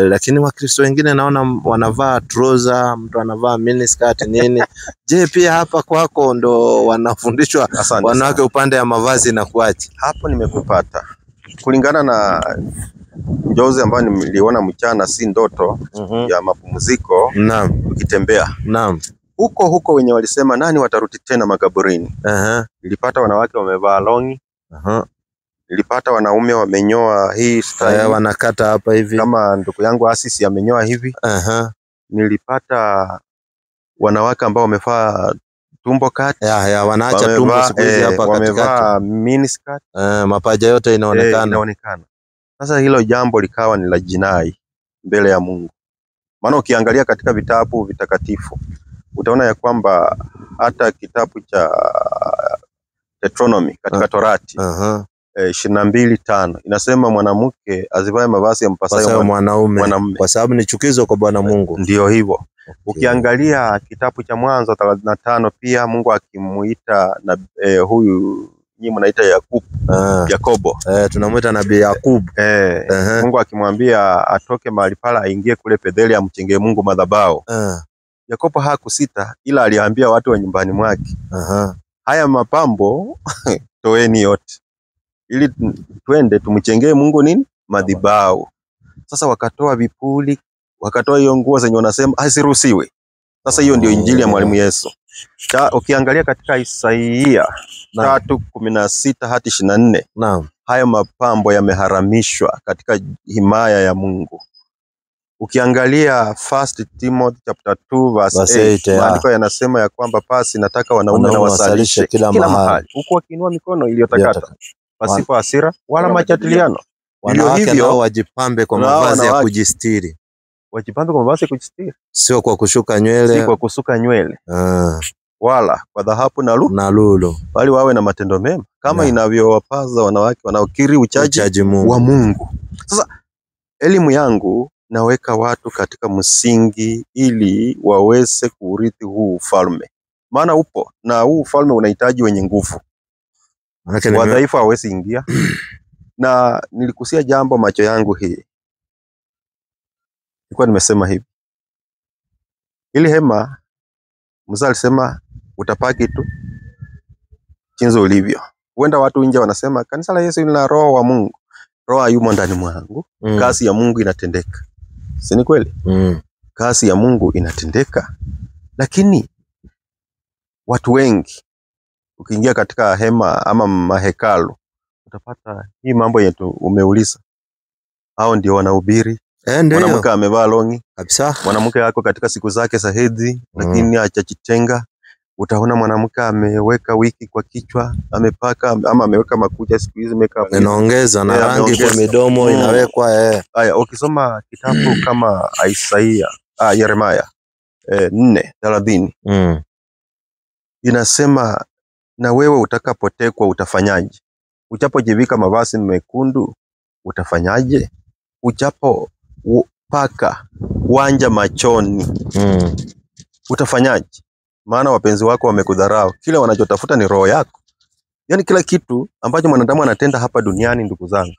Lakini Wakristo wengine naona wanavaa trouser, mtu anavaa miniskirt nini. Je, pia hapa kwako ndo wanafundishwa wanawake upande ya mavazi na kuachi? Hapo nimekupata. Kulingana na njozi ambayo niliona mchana, si ndoto ya mapumziko. Ukitembea. Huko wenye walisema nani watarudi tena makaburini. Nilipata wanawake wamevaa longi. Nilipata wanaume wamenyoa hii style, wanakata hapa hivi kama ndugu yangu Asisi amenyoa hivi. Nilipata wanawake ambao wamevaa tumbo cut. Wanaacha tumbo siku hizi hapa katikati. Wamevaa miniskirt. Mapaja yote inaonekana. Sasa hilo jambo likawa ni la jinai mbele ya Mungu. Maana ukiangalia katika vitabu vitakatifu utaona ya kwamba hata kitabu cha Deuteronomy katika Torati 22:5 inasema mwanamke azivae mavazi ya mpasayo mwanaume, kwa sababu ni chukizo kwa Bwana Mungu. Ndio hivyo. Ukiangalia kitabu cha Mwanzo 35 pia Mungu akimuita na huyu nyinyi mnaita Yakobo. Tunamuita nabii Yakobo. Mungu akimwambia atoke mahali pala aingie kule Betheli amchengee Mungu madhabahu. Yakobo hakusita, ila aliambia watu wa nyumbani mwake, haya mapambo toeni yote ili twende tumchengee Mungu nini? Madhabahu. Sasa wakatoa vipuli, wakatoa hiyo nguo zenye wanasema hasiruhusiwe. Sasa hiyo ndio injili ya mwalimu Yesu. Ukiangalia katika Isaia 3:16 hadi 24, haya mapambo yameharamishwa katika himaya ya Mungu. Ukiangalia 1 Timothy chapter 2 verse 8, maandiko yanasema ya kwamba pasi nataka wanaume na wasalishe kila mahali, huku wakiinua mikono iliyotakata, pasipo hasira wala majadiliano. Wanawake nao wajipambe kwa mavazi ya kujistiri. Wajipambe kwa mavazi ya kujistiri, sio kwa kushuka nywele, si kwa kusuka nywele. Wala kwa dhahabu na lulu, bali wawe na matendo mema kama inavyowapaza wanawake wanaokiri uchaji wa Mungu. Sasa elimu yangu naweka watu katika msingi ili waweze kuurithi huu ufalme. Maana upo na huu ufalme unahitaji wenye nguvu. Wadhaifu hawezi ingia. Na nilikusia jambo macho yangu hii. Nilikuwa nimesema hivi. Ili hema Musa alisema utapaki tu jinsi ulivyo. Huenda watu nje wanasema kanisa la Yesu lina roho wa Mungu. Roho yumo ndani mwangu. Kazi ya Mungu inatendeka. Si ni kweli? Kazi ya Mungu inatendeka. Lakini watu wengi ukiingia katika hema ama mahekalu utapata hii mambo yetu umeuliza. Hao ndio wanahubiri. Mwanamke amevaa longi kabisa. Mwanamke yako katika siku zake za hedhi lakini hajajitenga. Utaona mwanamke ameweka wiki kwa kichwa, amepaka ama ameweka makucha siku hizi makeup. Inaongeza na rangi kwa midomo inawekwa Haya, ukisoma kitabu kama Yeremia 4:30 inasema na wewe utakapotekwa utafanyaje? Uchapojivika mavazi mekundu utafanyaje? Uchapo paka wanja machoni utafanyaje? Maana wapenzi wako wamekudharau. Kile wanachotafuta ni roho yako. Yaani kila kitu ambacho mwanadamu anatenda hapa duniani, ndugu zangu,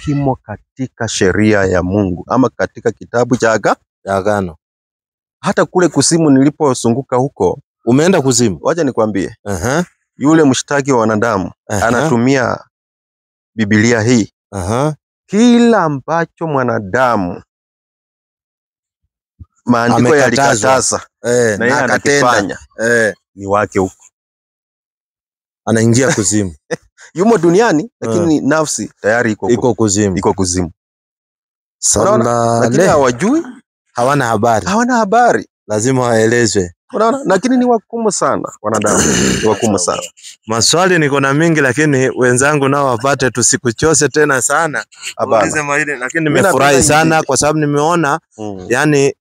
kimo katika sheria ya Mungu ama katika kitabu cha Agano. Hata kule kuzimu niliposunguka huko. Umeenda kuzimu? Wacha nikwambie. Yule mshtaki wa wanadamu anatumia Biblia hii. Kila ambacho mwanadamu maandiko yalikataza na yeye anakifanya ni wake huko. Anaingia kuzimu. Yumo duniani lakini nafsi tayari iko kuzimu. Unaona? Lakini hawajui, hawana habari. Lazima waelezwe. Unaona? Lakini ni wakumu sana wanadamu. Ni wakumu sana. Maswali niko na mingi lakini wenzangu nao wapate tusikuchose tena sana. Lakini nimefurahi sana kwa sababu nimeona yani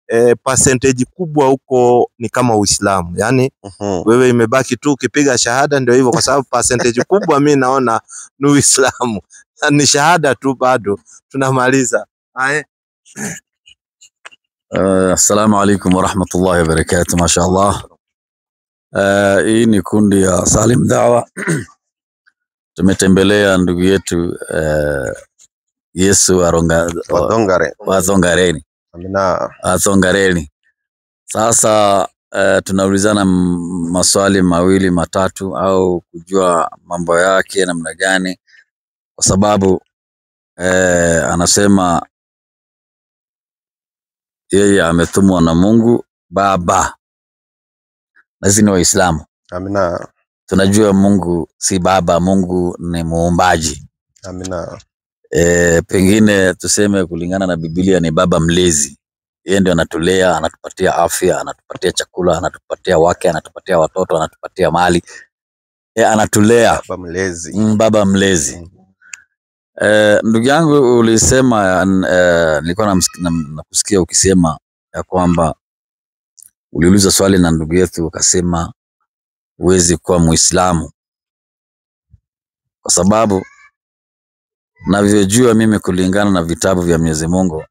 percentage kubwa huko ni kama Uislamu. Yani wewe imebaki tu ukipiga shahada ndio hivyo, kwa sababu percentage kubwa mimi naona ni Uislamu. Ni shahada tu bado tunamaliza. Assalamu alaikum wa rahmatullahi wa barakatuh. Mashaallah. Hii ni kundi ya Salim Dawa. Tumetembelea ndugu yetu Yesu Wathongareni. Amina. Wathongareni. Sasa tunaulizana maswali mawili matatu au kujua mambo yake namna gani, kwa sababu anasema yeye ametumwa na Mungu Baba. Nasi ni Waislamu. Amina. Tunajua Mungu si baba, Mungu ni muumbaji. Amina. Pengine tuseme kulingana na Biblia ni baba mlezi. Yeye ndio anatulea, anatupatia afya, anatupatia chakula, anatupatia wake, anatupatia watoto, anatupatia mali. Anatulea. Baba mlezi. Baba mlezi. Ndugu yangu ulisema nilikuwa nakusikia ukisema ya kwamba uliuliza swali na ndugu yetu ukasema huwezi kuwa Muislamu, kwa sababu navyojua mimi kulingana na vitabu vya Mwenyezi Mungu,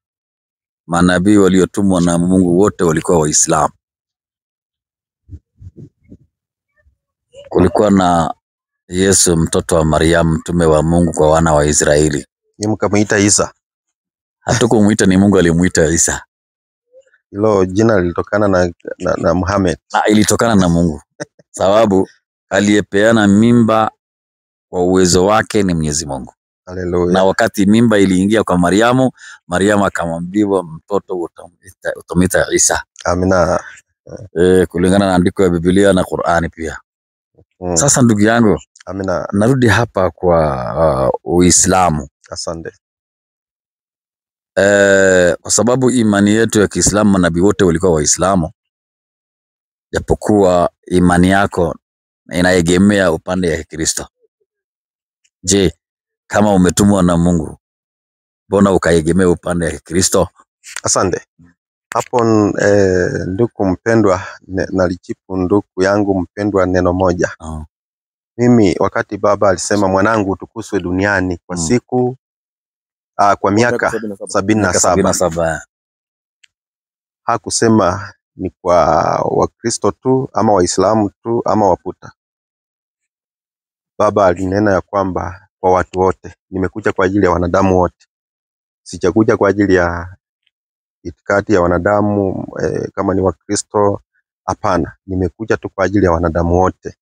manabii waliotumwa na Mungu wote walikuwa Waislamu. Kulikuwa na Yesu mtoto wa Maryam, mtume wa Mungu kwa wana wa Israeli. Ni mkamuita Isa. Hatukumuita, ni Mungu alimuita Isa. Hilo jina lilitokana na Muhammad. Ilitokana na Mungu. Sababu aliyepeana mimba kwa uwezo wake ni Mwenyezi Mungu. Haleluya. Na wakati mimba iliingia kwa Mariamu, Mariamu akamwambia mtoto utamwita Isa. Amina. Kulingana na andiko ya Biblia na Qur'ani pia. Sasa ndugu yangu, amina, narudi hapa kwa Uislamu. Asante. Kwa sababu imani yetu ya Kiislamu, manabii wote walikuwa Waislamu, japokuwa imani yako inaegemea upande ya Kristo. Je, kama umetumwa na Mungu, mbona ukaegemea upande ya Kristo? Asante. Hapo ndugu mpendwa, nalijibu ndugu yangu mpendwa neno moja. Mimi wakati baba alisema mwanangu utukuzwe duniani kwa siku kwa miaka 77. Hakusema ni kwa Wakristo tu ama Waislamu tu ama Waputa. Baba alinena ya kwamba kwa watu wote, nimekuja kwa ajili ya wanadamu wote. Sijakuja kwa ajili ya itikadi ya wanadamu kama ni Wakristo, hapana. Nimekuja tu kwa ajili ya wanadamu wote.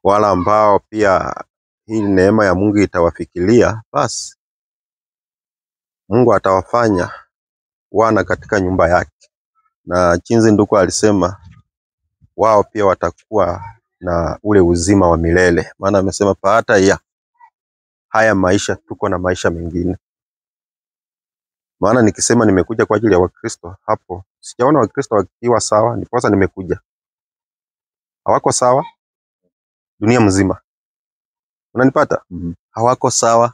Wala ambao pia hii neema ya Mungu itawafikiria, basi Mungu atawafanya wana katika nyumba yake. Na jinsi ndugu alisema, wao pia watakuwa na ule uzima wa milele. Maana amesema hata ya haya maisha tuko na maisha mengine. Maana nikisema nimekuja kwa ajili ya Wakristo, hapo sijaona Wakristo wakiwa sawa, ndiposa nimekuja. Hawako sawa dunia mzima. Unanipata? Hawako sawa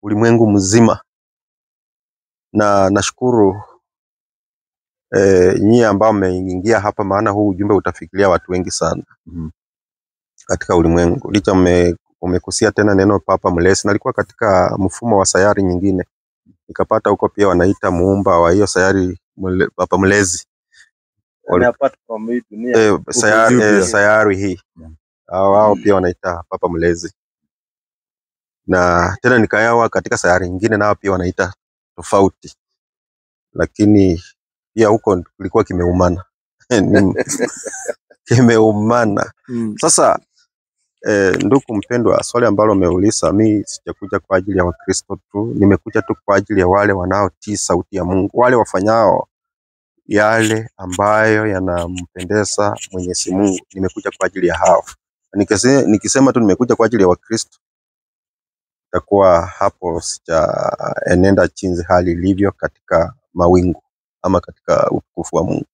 ulimwengu mzima. Na nashukuru nyie ambao mmeingia hapa, maana huu ujumbe utafikiria watu wengi sana katika ulimwengu. Licha umekusia tena neno Papa Mlesi, nalikuwa katika mfumo wa sayari nyingine, nikapata huko pia wanaita muumba wa hiyo sayari Papa Mlesi. Apart from hii dunia, sayari hii wao pia wanaita Papa Mlesi. Na tena nikayawa katika sayari nyingine nao pia wanaita tofauti, lakini pia huko kulikuwa kimeumana. Kimeumana. Sasa ndugu mpendwa, swali ambalo umeuliza, mimi sijakuja kwa ajili ya Wakristo tu, nimekuja tu kwa ajili ya wale wanaotii sauti ya Mungu, wale wafanyao yale ambayo yanampendeza Mwenyezi Mungu. Nimekuja kwa ajili ya hao. Nikisema tu nimekuja kwa ajili ya Wakristo, itakuwa hapo sijaenenda jinsi hali ilivyo katika mawingu ama katika utukufu wa Mungu.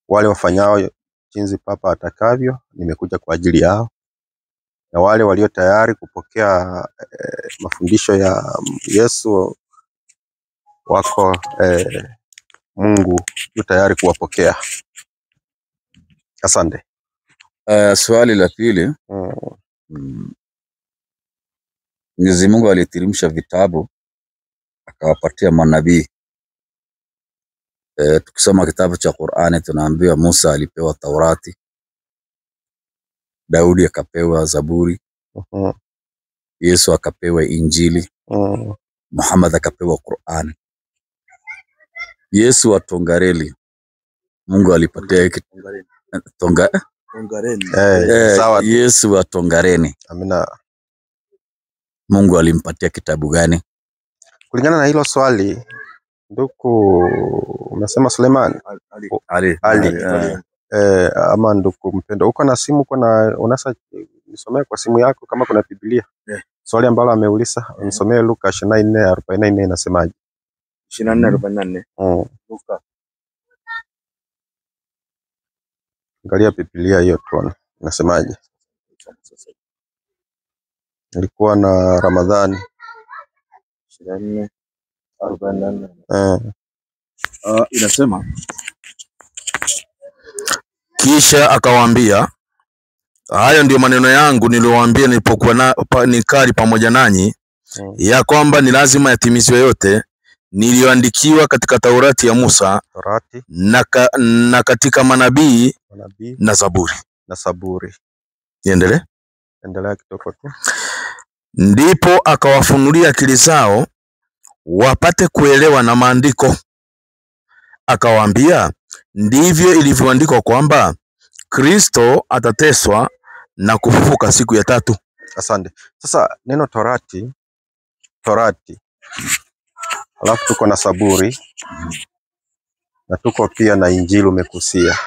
Wale wafanyao jinsi Papa atakavyo, nimekuja kwa ajili yao. Na wale walio tayari kupokea mafundisho ya Yesu wako, Mungu yu tayari kuwapokea. Asante. Swali la pili, Mwenyezi Mungu aliteremsha vitabu akawapatia manabii. Tukisoma kitabu cha Qur'ani tunaambiwa Musa alipewa Taurati, Daudi akapewa Zaburi, Yesu akapewa Injili, Muhammad akapewa Qur'ani. Yesu wa Tongareni, Mungu alipatia Sawa. Yesu wa Tongareni, Amina. Mungu alimpatia kitabu gani? Kulingana na hilo swali, ndugu umesema Suleiman Ali. Ama ndugu mpendo, uko na simu, unasa nisomea kwa simu yako kama kuna Biblia. Swali ambalo ameuliza, nisomee Luka 24:44 inasemaje? 24:44. Luka. Angalia Biblia hiyo tuone inasemaje. Ilikuwa na Ramadhani 24:44. Inasema, Kisha akawaambia, hayo ndio maneno yangu niliyowaambia nilipokuwa nikali pamoja nanyi, ya kwamba ni lazima yatimizwe yote niliyoandikiwa katika Taurati ya Musa na katika manabii na Zaburi. Niendelee? Endelea kidogo tu. Ndipo akawafunulia akili zao wapate kuelewa na maandiko. Akawaambia, ndivyo ilivyoandikwa kwamba Kristo atateswa na kufufuka siku ya tatu. Asante. Sasa neno Torati. Alafu tuko na Zaburi. Na tuko pia na Injili umekusia.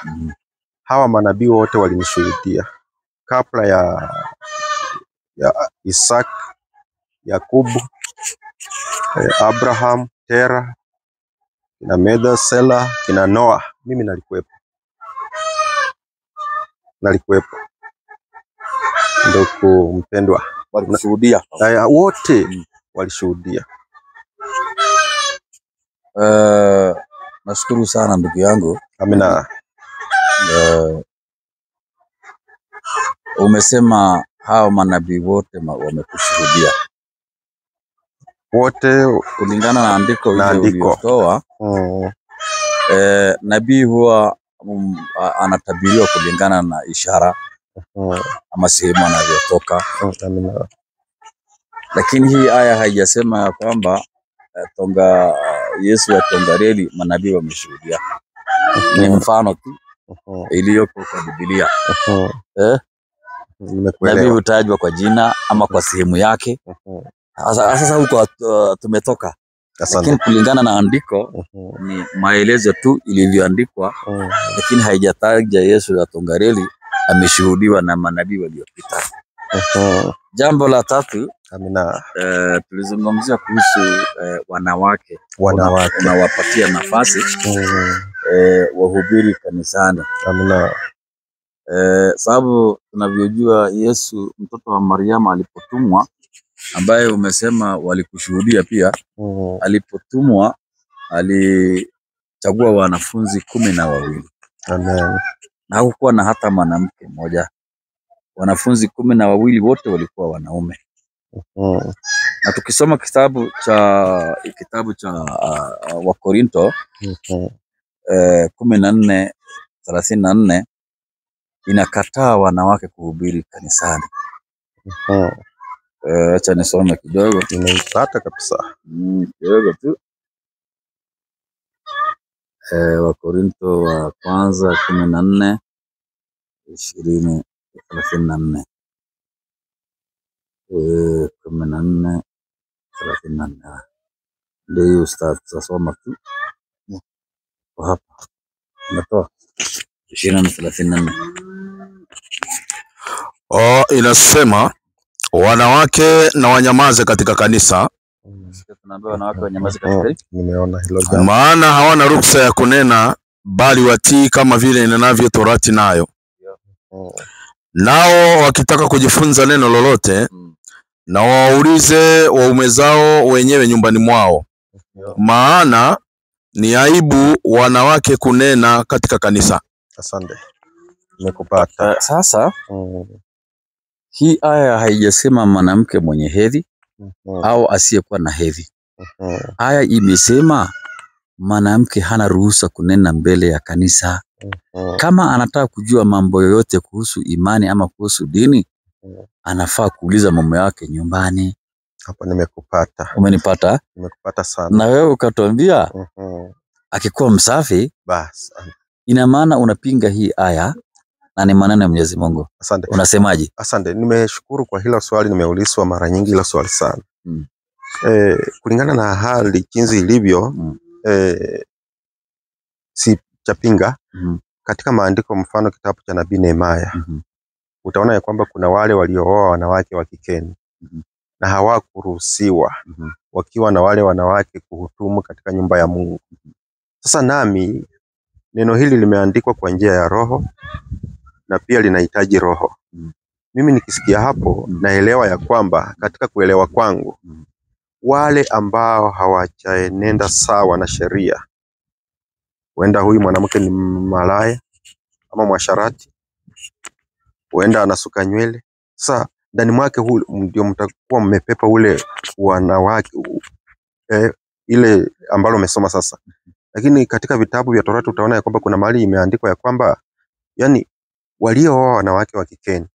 Hawa manabii wote walinishuhudia. Kabla ya Isaac, Yakobo, Abraham, Tera, na Methusela, kina Noah, mimi nalikuwepo. Ndugu mpendwa, walishuhudia. Wote walishuhudia. Nashukuru sana ndugu yangu. Amina. Umesema hao manabii wote wamekushuhudia. wote kulingana na andiko na ile andiko. uliotoa. Nabii huwa anatabiriwa kulingana na ishara ama sehemu anavyotoka. Amina. Lakini hii aya haijasema ya kwamba Yesu ya Tongareli manabii wameshuhudia. Ni mfano tu iliyoko kwa Biblia. Nabii hutajwa kwa jina ama kwa sehemu yake. Sasa huko tumetoka. Lakini kulingana na andiko ni maelezo tu ilivyoandikwa, lakini haijataja Yesu ya Tongareli ameshuhudiwa na manabii waliopita. Jambo la tatu, amina, tulizungumzia kuhusu wanawake. Unawapatia nafasi wahubiri kanisani. Amina. Sababu tunavyojua Yesu mtoto wa Mariamu alipotumwa, ambaye umesema walikushuhudia pia, alipotumwa alichagua wanafunzi 12. Amen. Na hakukuwa na hata mwanamke mmoja. Wanafunzi 12 wote walikuwa wanaume. Na tukisoma kitabu cha Wakorinto 14:34 inakataa wanawake kuhubiri kanisani. Acha nisome kidogo. Nimeipata kabisa. Kidogo tu. Wakorinto wa kwanza 14:34. 14:34. Ndio hiyo tutasoma tu. Hapa. Natoa 20:34. Inasema wanawake na wanyamaze katika kanisa. Tunaambiwa wanawake wanyamaze katika. Nimeona hilo jambo. Maana hawana ruhusa ya kunena, bali watii kama vile inenavyo Torati nayo. Nao wakitaka kujifunza neno lolote, na waulize waume zao wenyewe nyumbani mwao. Maana ni aibu wanawake kunena katika kanisa. Asante. Nimekupata. Sasa hii aya haijasema mwanamke mwenye hedhi au asiyekuwa na hedhi. Aya imesema mwanamke hana ruhusa kunena mbele ya kanisa. Kama anataka kujua mambo yoyote kuhusu imani ama kuhusu dini, anafaa kuuliza mume wake nyumbani. Hapo nimekupata. Umenipata? Nimekupata sana. Na wewe ukatuambia akikuwa msafi, basi ina maana unapinga hii aya na ni maneno ya Mwenyezi Mungu. Asante. Unasemaje? Asante. Nimeshukuru kwa hilo swali, nimeulizwa mara nyingi hilo swali sana. Kulingana na hali jinsi ilivyo, si chapinga. Katika maandiko, mfano kitabu cha Nabii Nehemia, utaona ya kwamba kuna wale waliooa wanawake wa kikeni na hawakuruhusiwa wakiwa na wale wanawake kuhutumu katika nyumba ya Mungu. Sasa nami neno hili limeandikwa kwa njia ya roho na pia linahitaji roho. Mimi nikisikia hapo naelewa ya kwamba katika kuelewa kwangu, wale ambao hawajaenenda sawa na sheria, huenda huyu mwanamke ni malaya ama mwasharati, huenda anasuka nywele. Sasa ndani mwake ndio mtakuwa mmepepa ule wanawake ile ambalo umesoma sasa. Lakini katika vitabu vya Torati utaona ya kwamba kuna mahali imeandikwa ya kwamba yani waliooa wanawake wa kikeni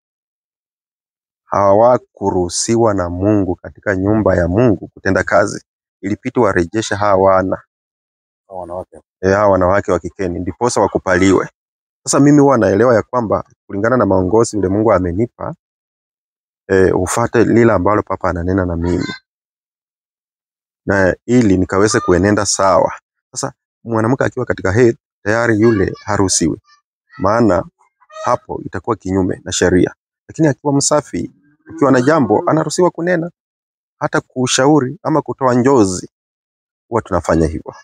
hawakuruhusiwa na Mungu katika nyumba ya Mungu kutenda kazi. Ilipiti warejeshe hawa wanawake wa kikeni ndiposa wakupaliwe. Sasa mimi huwa naelewa ya kwamba kulingana na maongozi ule Mungu amenipa, ufuate lile ambalo Papa ananena na mimi, na ili nikaweze kuenenda sawa. Sasa mwanamke akiwa katika hedhi tayari yule haruhusiwi, maana hapo itakuwa kinyume na sheria. Lakini akiwa msafi, ukiwa na jambo, anaruhusiwa kunena, hata kushauri ama kutoa njozi. Huwa tunafanya hivyo.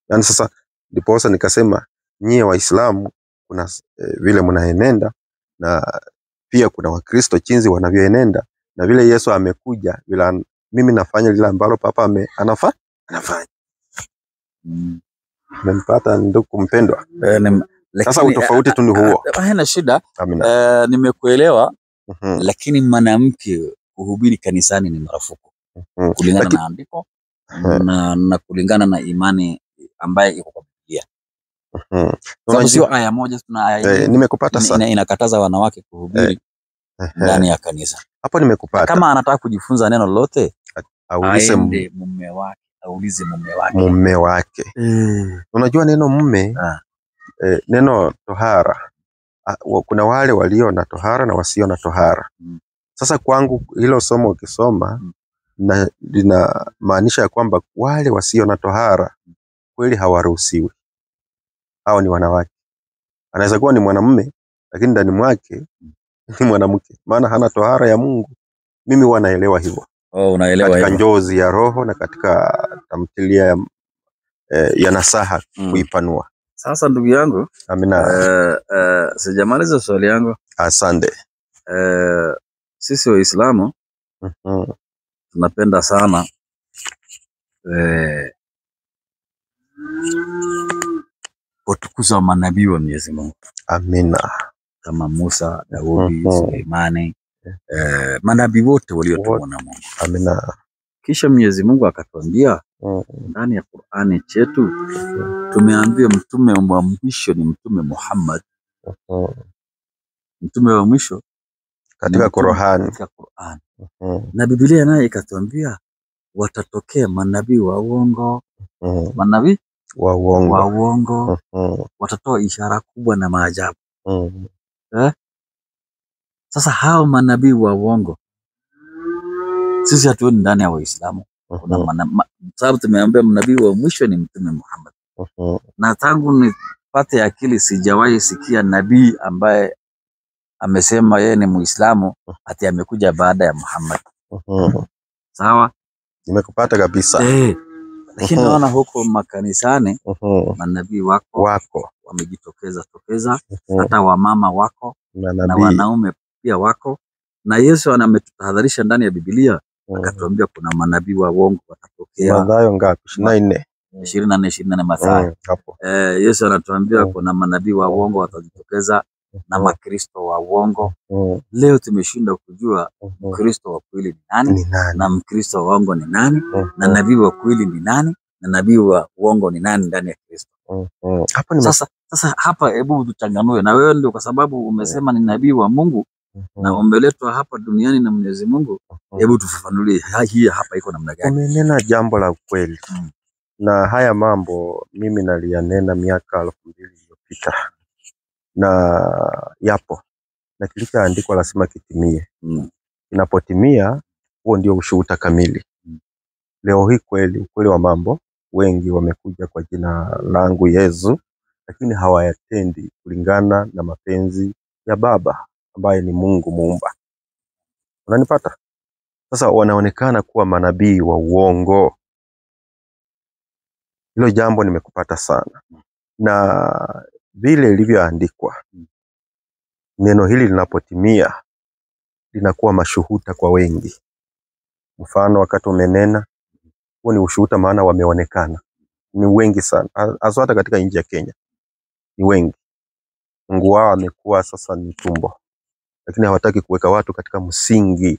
Yani sasa ndiposa nikasema nyie Waislamu kuna vile mnaenenda, na pia kuna Wakristo jinsi wanavyoenenda, na vile Yesu amekuja vile mimi nafanya lile ambalo Papa anafanya. Nimempata ndugu mpendwa. Sasa utofauti tu ni huo. Haina shida. Nimekuelewa. Lakini mwanamke kuhubiri kanisani ni marufuku. kulingana Lakini na andiko na kulingana na imani ambaye iko kwa Biblia. Sababu sio aya moja, tuna aya nyingi nimekupata sana. inakataza wanawake kuhubiri ndani ya kanisa. Hapo nimekupata. Kama anataka kujifunza neno lolote, aulize mume wake, aulize mume wake. Mume wake. Unajua neno mume, neno tohara, kuna wale walio na tohara na wasio na tohara. Sasa kwangu hilo somo ukisoma na linamaanisha kwamba wale wasio na tohara kweli hawaruhusiwi. Hao ni wanawake. Anaweza kuwa ni mwanamume lakini ndani mwake ni mwanamke, maana hana tohara ya Mungu. Mimi huwa naelewa hivyo. Unaelewa hivyo. Katika njozi ya roho na katika tamthilia ya nasaha kuipanua. Sasa ndugu yangu, amina. Sijamaliza swali yangu. Asante. Sisi Waislamu tunapenda sana kutukuza manabii wa Mwenyezi Mungu. Amina. Kama Musa, Daudi, Suleimani, manabii wote waliotumwa na Mungu. Amina. Kisha Mwenyezi Mungu akatuambia ndani ya Qur'ani chetu, tumeambia mtume wa mwisho ni Mtume Muhammad. Mtume wa mwisho katika Qur'an. Na Biblia naye ikatuambia watatokea manabii wa uongo. Manabii wa uongo. Watatoa ishara kubwa na maajabu. Sasa hao manabii wa uongo sisi hatuoni ndani ya Waislamu. Sababu tumeambia mnabii wa mwisho ni Mtume Muhammad. Na tangu nipate akili sijawahi sikia nabii ambaye amesema yeye ni Muislamu ati amekuja baada ya Muhammad. Sawa? Nimekupata kabisa. Lakini naona huko makanisani manabii wako wamejitokeza hata wamama wako na wanaume pia wako. Na Yesu ametutahadharisha ndani ya Biblia, akatuambia kuna manabii wa uongo watatokea. Mathayo ngapi? 24. 24 Mathayo. Yesu anatuambia kuna manabii wa uongo watajitokeza na makristo wa uongo. Leo tumeshinda kujua Mkristo wa kweli ni nani na Mkristo wa uongo ni nani na nabii wa kweli ni nani na nabii wa uongo ni nani ndani ya Kristo. Sasa hapa hebu tuchanganue, na wewe ndio kwa sababu umesema ni nabii wa Mungu na umeletwa hapa duniani na Mwenyezi Mungu. Hebu tufafanulie hii hapa iko namna gani? Umenena jambo la ukweli. Na haya mambo mimi naliyanena miaka 2000 iliyopita. Na yapo. Na kilichoandikwa lazima kitimie. Inapotimia, huo ndio ushuhuda kamili. Leo hii ukweli wa mambo, wengi wamekuja kwa jina langu Yesu, lakini hawayatendi kulingana na mapenzi ya Baba ambaye ni Mungu muumba. Unanipata? Sasa wanaonekana kuwa manabii wa uongo. Hilo jambo nimekupata sana. Na vile ilivyoandikwa, neno hili linapotimia linakuwa mashuhuda kwa wengi. Mfano wakati umenena, huo ni ushuhuda, maana wameonekana. Ni wengi sana. Hasa hata katika nchi ya Kenya. Ni wengi. Mungu wao amekuwa sasa ni tumbo. Lakini hawataki kuweka watu katika msingi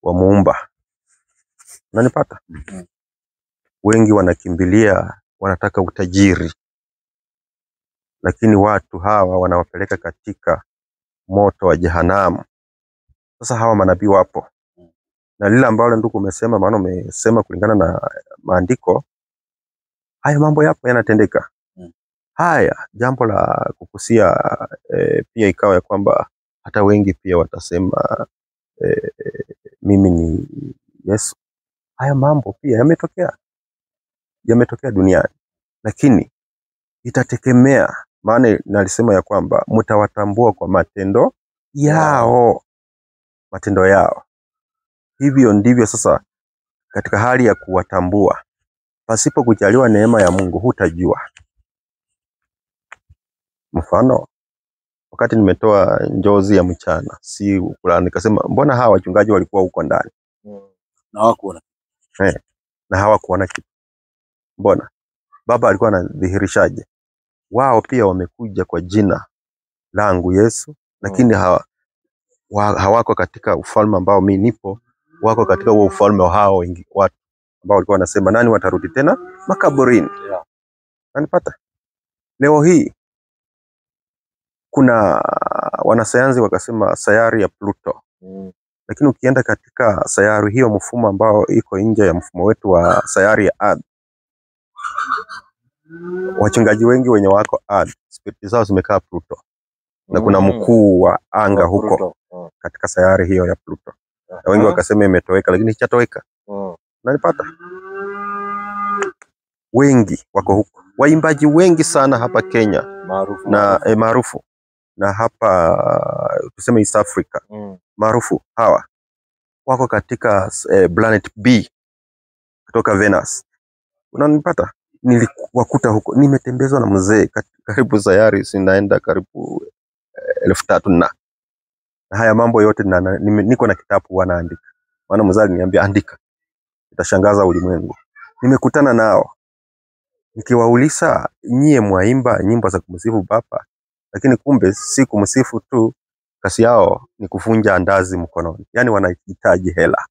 wa muumba. Unanipata? Wengi wanakimbilia, wanataka utajiri. Lakini watu hawa wanawapeleka katika moto wa jehanamu. Sasa hawa manabii wapo. Na lile ambalo ndugu umesema, maana umesema kulingana na maandiko, haya mambo yapo yanatendeka. Haya jambo la kukusia pia ikawa ya kwamba hata wengi pia watasema mimi ni Yesu. Haya mambo pia yametokea duniani. Lakini itategemea, maana nalisema ya kwamba mtawatambua kwa matendo yao. Matendo yao. Hivyo ndivyo sasa katika hali ya kuwatambua. Pasipo kujaliwa neema ya Mungu hutajua. Mfano, wakati nimetoa njozi ya mchana, si kulala, nikasema mbona hawa wachungaji walikuwa huko ndani na hawakuona? Na hawakuona kitu. Mbona? Baba alikuwa anadhihirishaje? Wao pia wamekuja kwa jina langu Yesu, lakini hawako katika ufalme ambao mimi nipo, wako katika huo ufalme wa hao wengi watu ambao walikuwa wanasema nani watarudi tena makaburini. Unanipata? Leo hii kuna wanasayansi wakasema sayari ya Pluto. Lakini ukienda katika sayari hiyo, mfumo ambao iko nje ya mfumo wetu wa sayari ya Earth, wachungaji wengi wenye wako Earth, spirit zao zimekaa Pluto. Na kuna mkuu wa anga huko katika sayari hiyo ya Pluto. Na wengi wakasema imetoweka, lakini haitatoweka. Unanipata? Wengi wako huko. Waimbaji wengi sana hapa Kenya maarufu na hapa tuseme East Africa maarufu hawa wako katika planet B kutoka Venus. Unanipata? Niliwakuta huko, nimetembezwa na mzee karibu sayari sinaenda karibu 3000 na haya mambo yote niko na kitabu wanaandika. Maana mzee aliniambia andika, itashangaza ulimwengu. Nimekutana nao nikiwauliza, nyie mwaimba nyimbo za kumsifu Baba, lakini kumbe si kumsifu tu, kasi yao ni kufunja andazi mkononi. Yani wanahitaji hela,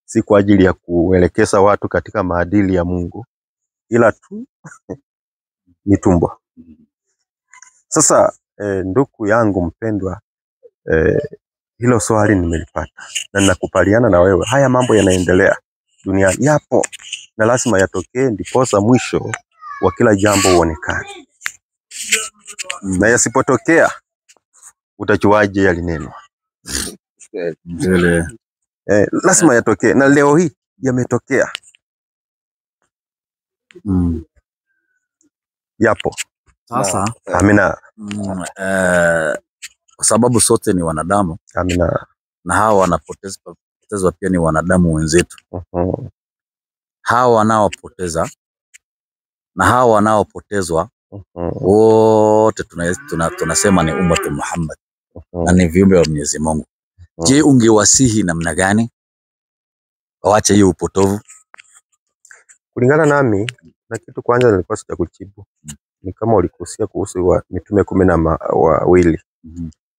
si kwa ajili ya kuelekeza watu katika maadili ya Mungu, ila tu ni tumbo. Sasa ndugu yangu mpendwa, hilo swali nimelipata na ninakubaliana na wewe. Haya mambo yanaendelea duniani, yapo na lazima yatokee, ndiposa mwisho wa kila jambo uonekane. Na yasipotokea utajuaje yalinenwa? Lazima yatokee, na leo hii yametokea. Yapo. Sasa amina. Kwa sababu sote ni wanadamu. Amina. Na hawa wanapotezwa pia ni wanadamu wenzetu. Hawa wanaopoteza na hawa wanaopotezwa wote tunasema ni ummatu Muhammad na ni viumbe wa Mwenyezi Mungu. Je, ungewasihi namna gani waache hiyo upotovu? Kulingana nami, na kitu kwanza nilikuwa sijakujibu. Ni kama ulikusia kuhusu wa mitume 12.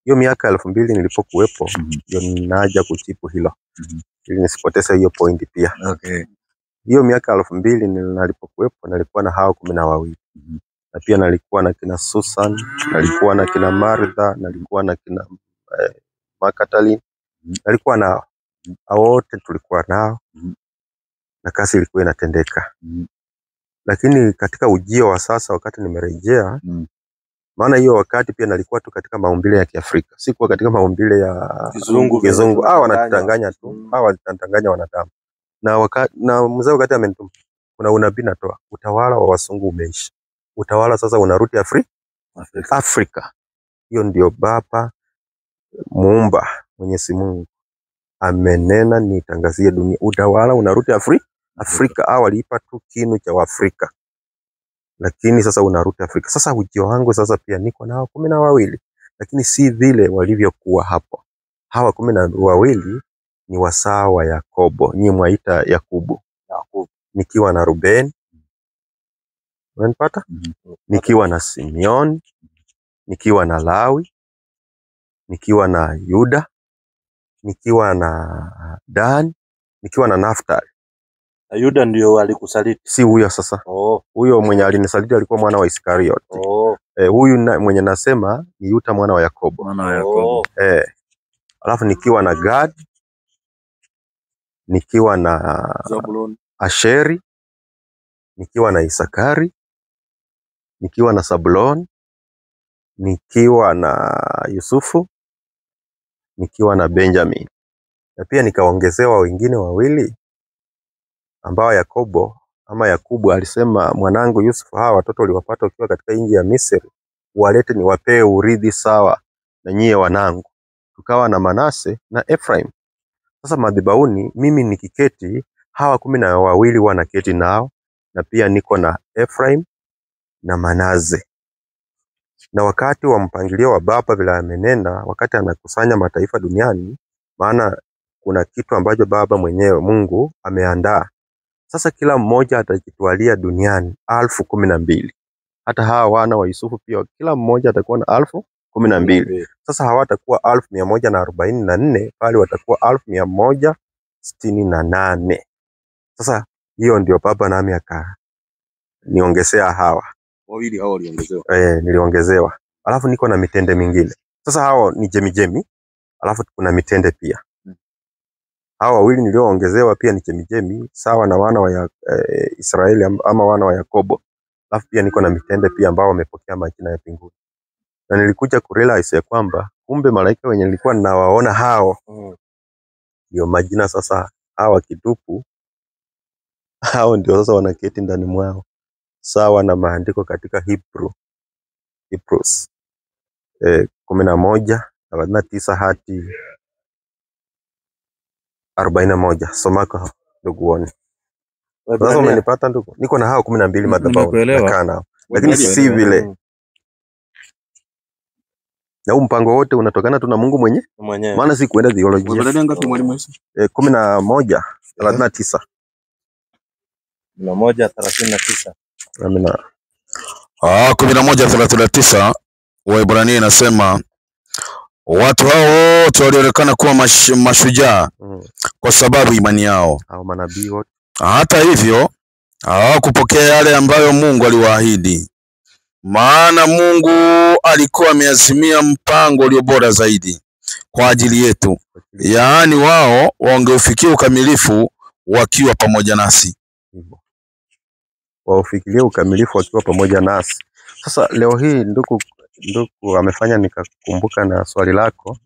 Hiyo miaka 2000 nilipokuwepo ndio ninaja kujibu hilo. Ili nisipoteze hiyo pointi pia. Hiyo miaka 2000 nilipokuwepo nilikuwa na hao 12. Na pia nalikuwa na kina Susan, nalikuwa na kina Martha, nalikuwa na kina Magdalene. Nalikuwa nao. Wote tulikuwa nao. Na kazi ilikuwa inatendeka. Lakini katika ujio wa sasa wakati nimerejea, maana hiyo wakati pia nalikuwa tu katika maumbile ya Kiafrika. Sikuwa katika maumbile ya kizungu. Hao wanatudanganya tu. Hao wanatudanganya wanadamu. Na mzee wakati amenituma, kuna unabii natoa, utawala wa wasungu umeisha. Utawala sasa unarudi Afrika. Hiyo ndio Baba Muumba Mwenyezi Mungu amenena nitangazie dunia. Utawala unarudi Afrika. Hao waliipa tu kinu cha Waafrika. Lakini sasa unarudi Afrika. Sasa ujio wangu sasa pia niko nao 12. Lakini si vile walivyokuwa hapo. Hawa 12 ni wasaa wa Yakobo. Nyinyi mwaita Yakubu. Nikiwa na Ruben. Unanipata? Nikiwa na Simeon. Nikiwa na Lawi. Nikiwa na Yuda. Nikiwa na Dan. Nikiwa na Naftali. Na Yuda ndio alikusaliti. Si huyo sasa. Huyo mwenye alinisaliti alikuwa mwana wa Iskarioti. Huyu mwenye nasema ni Yuda mwana wa Yakobo. Alafu nikiwa na Gad. Nikiwa na Zabuloni. Asheri. Nikiwa na Isakari. Nikiwa na Sabuloni. Nikiwa na Yusufu. Nikiwa na Benjamin. Na pia nikaongezewa wengine 2 ambao Yakubu alisema, mwanangu Yusufu, hawa watoto uliwapata ukiwa katika nchi ya Misri, walete niwapee urithi sawa na nyie wanangu. Tukawa na Manase na Ephraim. Sasa madhabahuni mimi nikiketi, hawa 12 wanaketi nao, na pia niko na Ephraim na Manase. Na wakati wa mpangilio wa Baba vile amenena, wakati anakusanya mataifa duniani, maana kuna kitu ambacho Baba mwenyewe Mungu ameandaa. Sasa kila mmoja atajitwalia duniani 12,000. Hata hawa wana wa Yusufu pia kila mmoja atakuwa na 12,000. Sasa hawatakuwa 1144 bali watakuwa 1144. 68. Sasa hiyo ndio baba nami akaniongezea hawa. Wawili hao waliongezewa. Niliongezewa. Alafu niko na mitende mingine. Sasa hao ni jemijemi, alafu kuna mitende pia. Hao wawili nilioongezewa pia ni jemijemi, sawa na wana wa Israeli ama wana wa Yakobo. Alafu pia niko na mitende pia ambao wamepokea majina ya mbinguni. Na nilikuja kurealize ya kwamba kumbe malaika wenye nilikuwa ninawaona hao ndio majina sasa hawa kitupu. Hao ndio sasa wanaketi ndani mwao. Sawa na maandiko katika Hebrews 11:39 hadi 41. Somako ndugu woni. Sasa umenipata ndugu? Niko na hao 12 madhabahu nakaa nao. Lakini si vile. Na mpango wote unatokana tu na Mungu mwenyewe. Maana si kuenda theology. Wamebalia ngapi mwalimu Yesu? 11:39. 11:39. Amina. 11:39 Waebrania inasema watu hao wote walionekana kuwa mashujaa kwa sababu imani yao. Hao manabii wote. Hata hivyo hawakupokea yale ambayo Mungu aliwaahidi. Maana Mungu alikuwa ameazimia mpango ulio bora zaidi kwa ajili yetu. Yaani wao wangeufikia ukamilifu wakiwa pamoja nasi. Waufikirie ukamilifu wakiwa pamoja nasi. Sasa leo hii ndugu amefanya nikakumbuka na swali lako.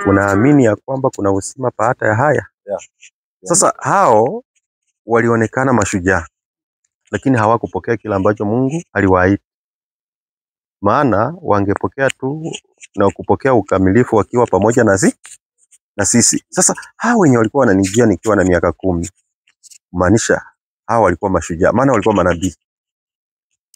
Unaamini ya kwamba kuna uzima baada ya haya? Sasa hao walionekana mashujaa, lakini hawakupokea kila ambacho Mungu aliwaahidi. Maana wangepokea tu na kupokea ukamilifu wakiwa pamoja na sisi. Sasa hao wenye walikuwa wananijia nikiwa na miaka 10, maanisha hao walikuwa mashujaa, maana walikuwa manabii.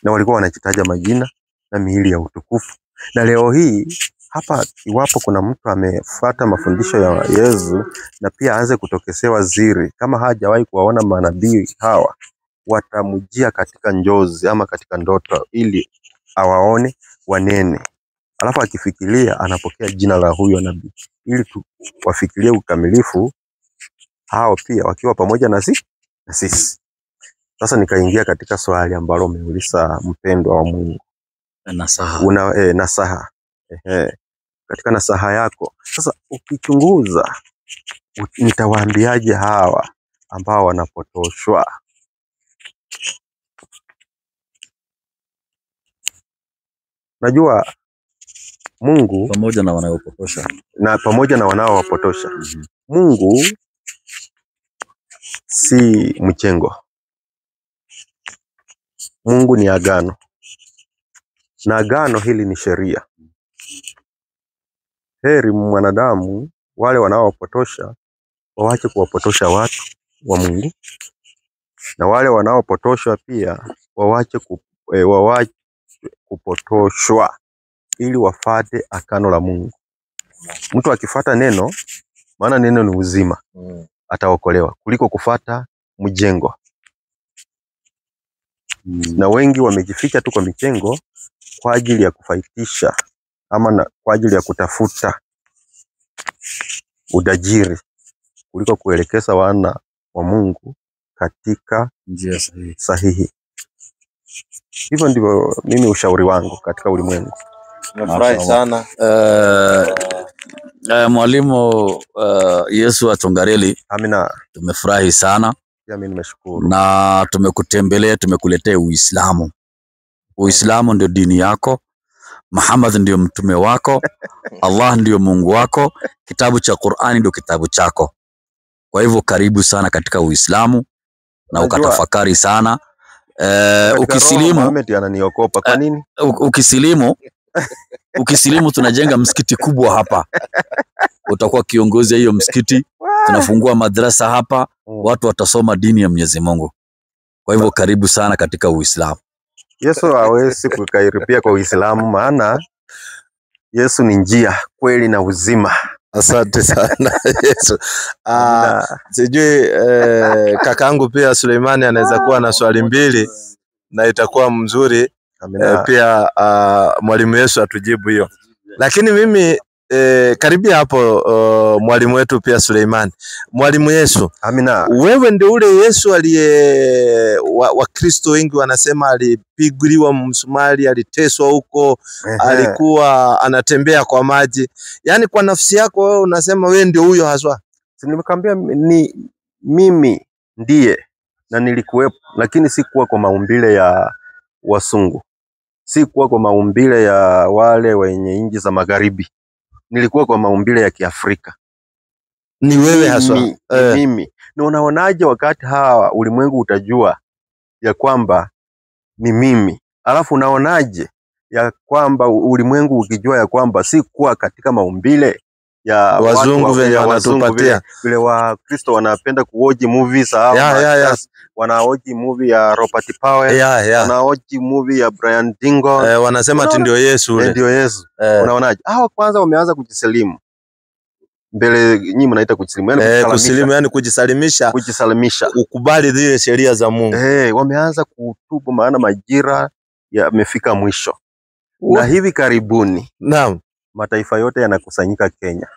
Na walikuwa wanajitaja majina na miili ya utukufu. Na leo hii hapa, iwapo kuna mtu amefuata mafundisho ya Yesu na pia aanze kutokesewa ziri, kama hajawahi kuwaona manabii hawa, watamjia katika njozi ama katika ndoto ili awaone wanene. Alafu akifikiria anapokea jina la huyo nabii ili wafikirie ukamilifu hao pia wakiwa pamoja na sisi. Sasa nikaingia katika swali ambalo umeuliza mpendwa wa Mungu. Nasaha. Nasaha. Katika nasaha yako. Sasa ukichunguza nitawaambiaje hawa ambao wanapotoshwa? Najua Mungu Pamoja na wanaopotosha. na pamoja na wanaowapotosha. Mungu si mchengo. Mungu ni agano. Na agano hili ni sheria. Heri mwanadamu wale wanaowapotosha waache kuwapotosha watu wa Mungu, na wale wanaopotoshwa pia waache kupotoshwa ili wafate agano la Mungu. Mtu akifuata neno, maana neno ni uzima, ataokolewa kuliko kufata mjengo. Na wengi wamejificha tu kwa michengo kwa ajili ya kufaitisha ama kwa ajili ya kutafuta udajiri kuliko kuelekeza wana wa Mungu katika njia sahihi. Hivyo ndivyo mimi ushauri wangu katika ulimwengu. Nafurahi sana. Mwalimu Yesu wa Tongareli. Amina. Tumefurahi sana. Pia mimi nimeshukuru. Na tumekutembelea, tumekuletea Uislamu. Uislamu ndio dini yako. Muhammad ndio mtume wako. Allah ndio Mungu wako. Kitabu cha Qur'ani ndio kitabu chako. Kwa hivyo karibu sana katika Uislamu na ukatafakari sana. Ukisilimu Muhammad ananiokopa. Kwa nini? Ukisilimu tunajenga msikiti kubwa hapa. Utakuwa kiongozi hiyo msikiti. Tunafungua madrasa hapa. Watu watasoma dini ya Mwenyezi Mungu. Kwa hivyo karibu sana katika Uislamu. Yesu hawezi kukairipia kwa Uislamu, maana Yesu ni njia, kweli na uzima. Asante sana Yesu. Sijui kakaangu pia Suleimani anaweza kuwa na swali mbili na itakuwa mzuri. Pia mwalimu Yesu atujibu hiyo. Lakini mimi karibia hapo mwalimu wetu pia Suleiman. Mwalimu Yesu. Amina. Wewe ndio ule Yesu aliye Wakristo wengi wanasema alipigiliwa msumari, aliteswa huko, alikuwa anatembea kwa maji. Yaani kwa nafsi yako wewe unasema wewe ndio huyo haswa. Nimekwambia ni mimi ndiye na nilikuwepo, lakini sikuwa kwa maumbile ya wasungu. Sikuwa kwa maumbile ya wale wenye nchi za magharibi. Nilikuwa kwa maumbile ya Kiafrika. Ni wewe haswa. Mimi. Na unaonaje wakati hawa ulimwengu utajua ya kwamba ni mimi? Alafu unaonaje ya kwamba ulimwengu ukijua ya kwamba sikuwa katika maumbile ya wazungu venye wanatupatia. Vile wa Kristo wanapenda kuoji movies hawa. Wanaoji movie ya Robert Powell, wanaoji movie ya Brian Dingo, wanasema ati ndio Yesu ule. Ndio Yesu. Unaonaje? Hao kwanza wameanza kujisalimu. Mbele nyinyi mnaita kujisalimu, yani kusilimu, yani kujisalimisha. Ukubali zile sheria za Mungu. Wameanza kutubu maana majira yamefika mwisho. Na hivi karibuni. Naam. Mataifa yote yanakusanyika Kenya.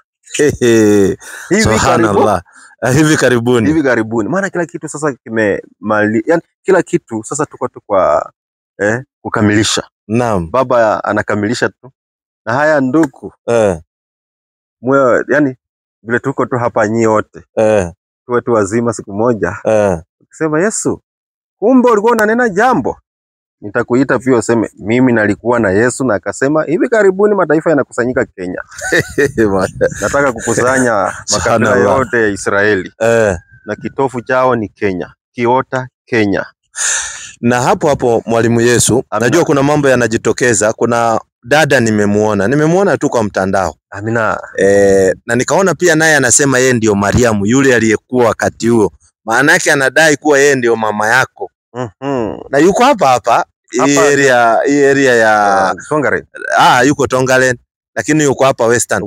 Subhanallah. Hivi karibuni. Maana kila kitu sasa yani kila kitu sasa tuko tu kwa kukamilisha. Naam. Baba anakamilisha tu. Na haya ndugu. Mwe yani vile tuko tu hapa nyi wote. Tuwe tu wazima siku moja. Ukisema Yesu, kumbe ulikuwa unanena jambo. Nitakuita pia useme mimi nalikuwa na Yesu na akasema hivi karibuni mataifa yanakusanyika Kenya. Nataka kukusanya makabila yote ya Israeli. Na kitofu chao ni Kenya. Kiota Kenya. Na hapo mwalimu Yesu, najua kuna mambo yanajitokeza. Kuna dada nimemuona tu kwa mtandao. Amina. Na nikaona pia naye anasema yeye ndio Mariamu yule aliyekuwa wakati huo. Maana yake anadai kuwa yeye ndio mama yako. Na yuko hapa hii area ya Tongaren. Yuko Tongaren, lakini yuko hapa Western.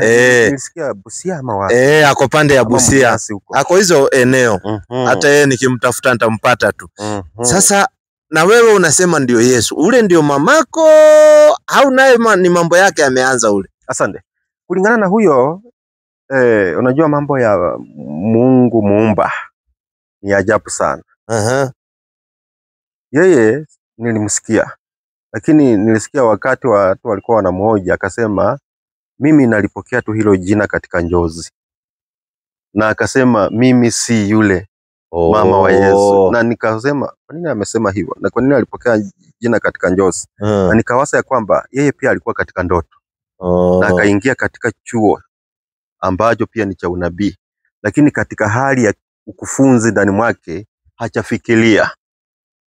Nilisikia Busia ama wapi? Ako pande ya Busia. Ako hizo eneo. Hata yeye nikimtafuta nitampata tu. Sasa na wewe unasema ndio Yesu. Ule ndio mamako au naye ni mambo yake yameanza ule? Asante. Kulingana na huyo unajua mambo ya Mungu muumba ni ajabu sana. Yeye nilimsikia, lakini nilisikia wakati watu walikuwa wanamuhoji akasema mimi nalipokea tu hilo jina katika njozi. Na akasema mimi si yule mama wa Yesu. Na nikasema kwa nini amesema hivyo? Na kwa nini alipokea jina katika njozi? Na nikawasa ya kwamba yeye pia alikuwa katika ndoto. Na akaingia katika chuo ambacho pia ni cha unabii. Lakini katika hali ya ukufunzi ndani mwake hajafikiria.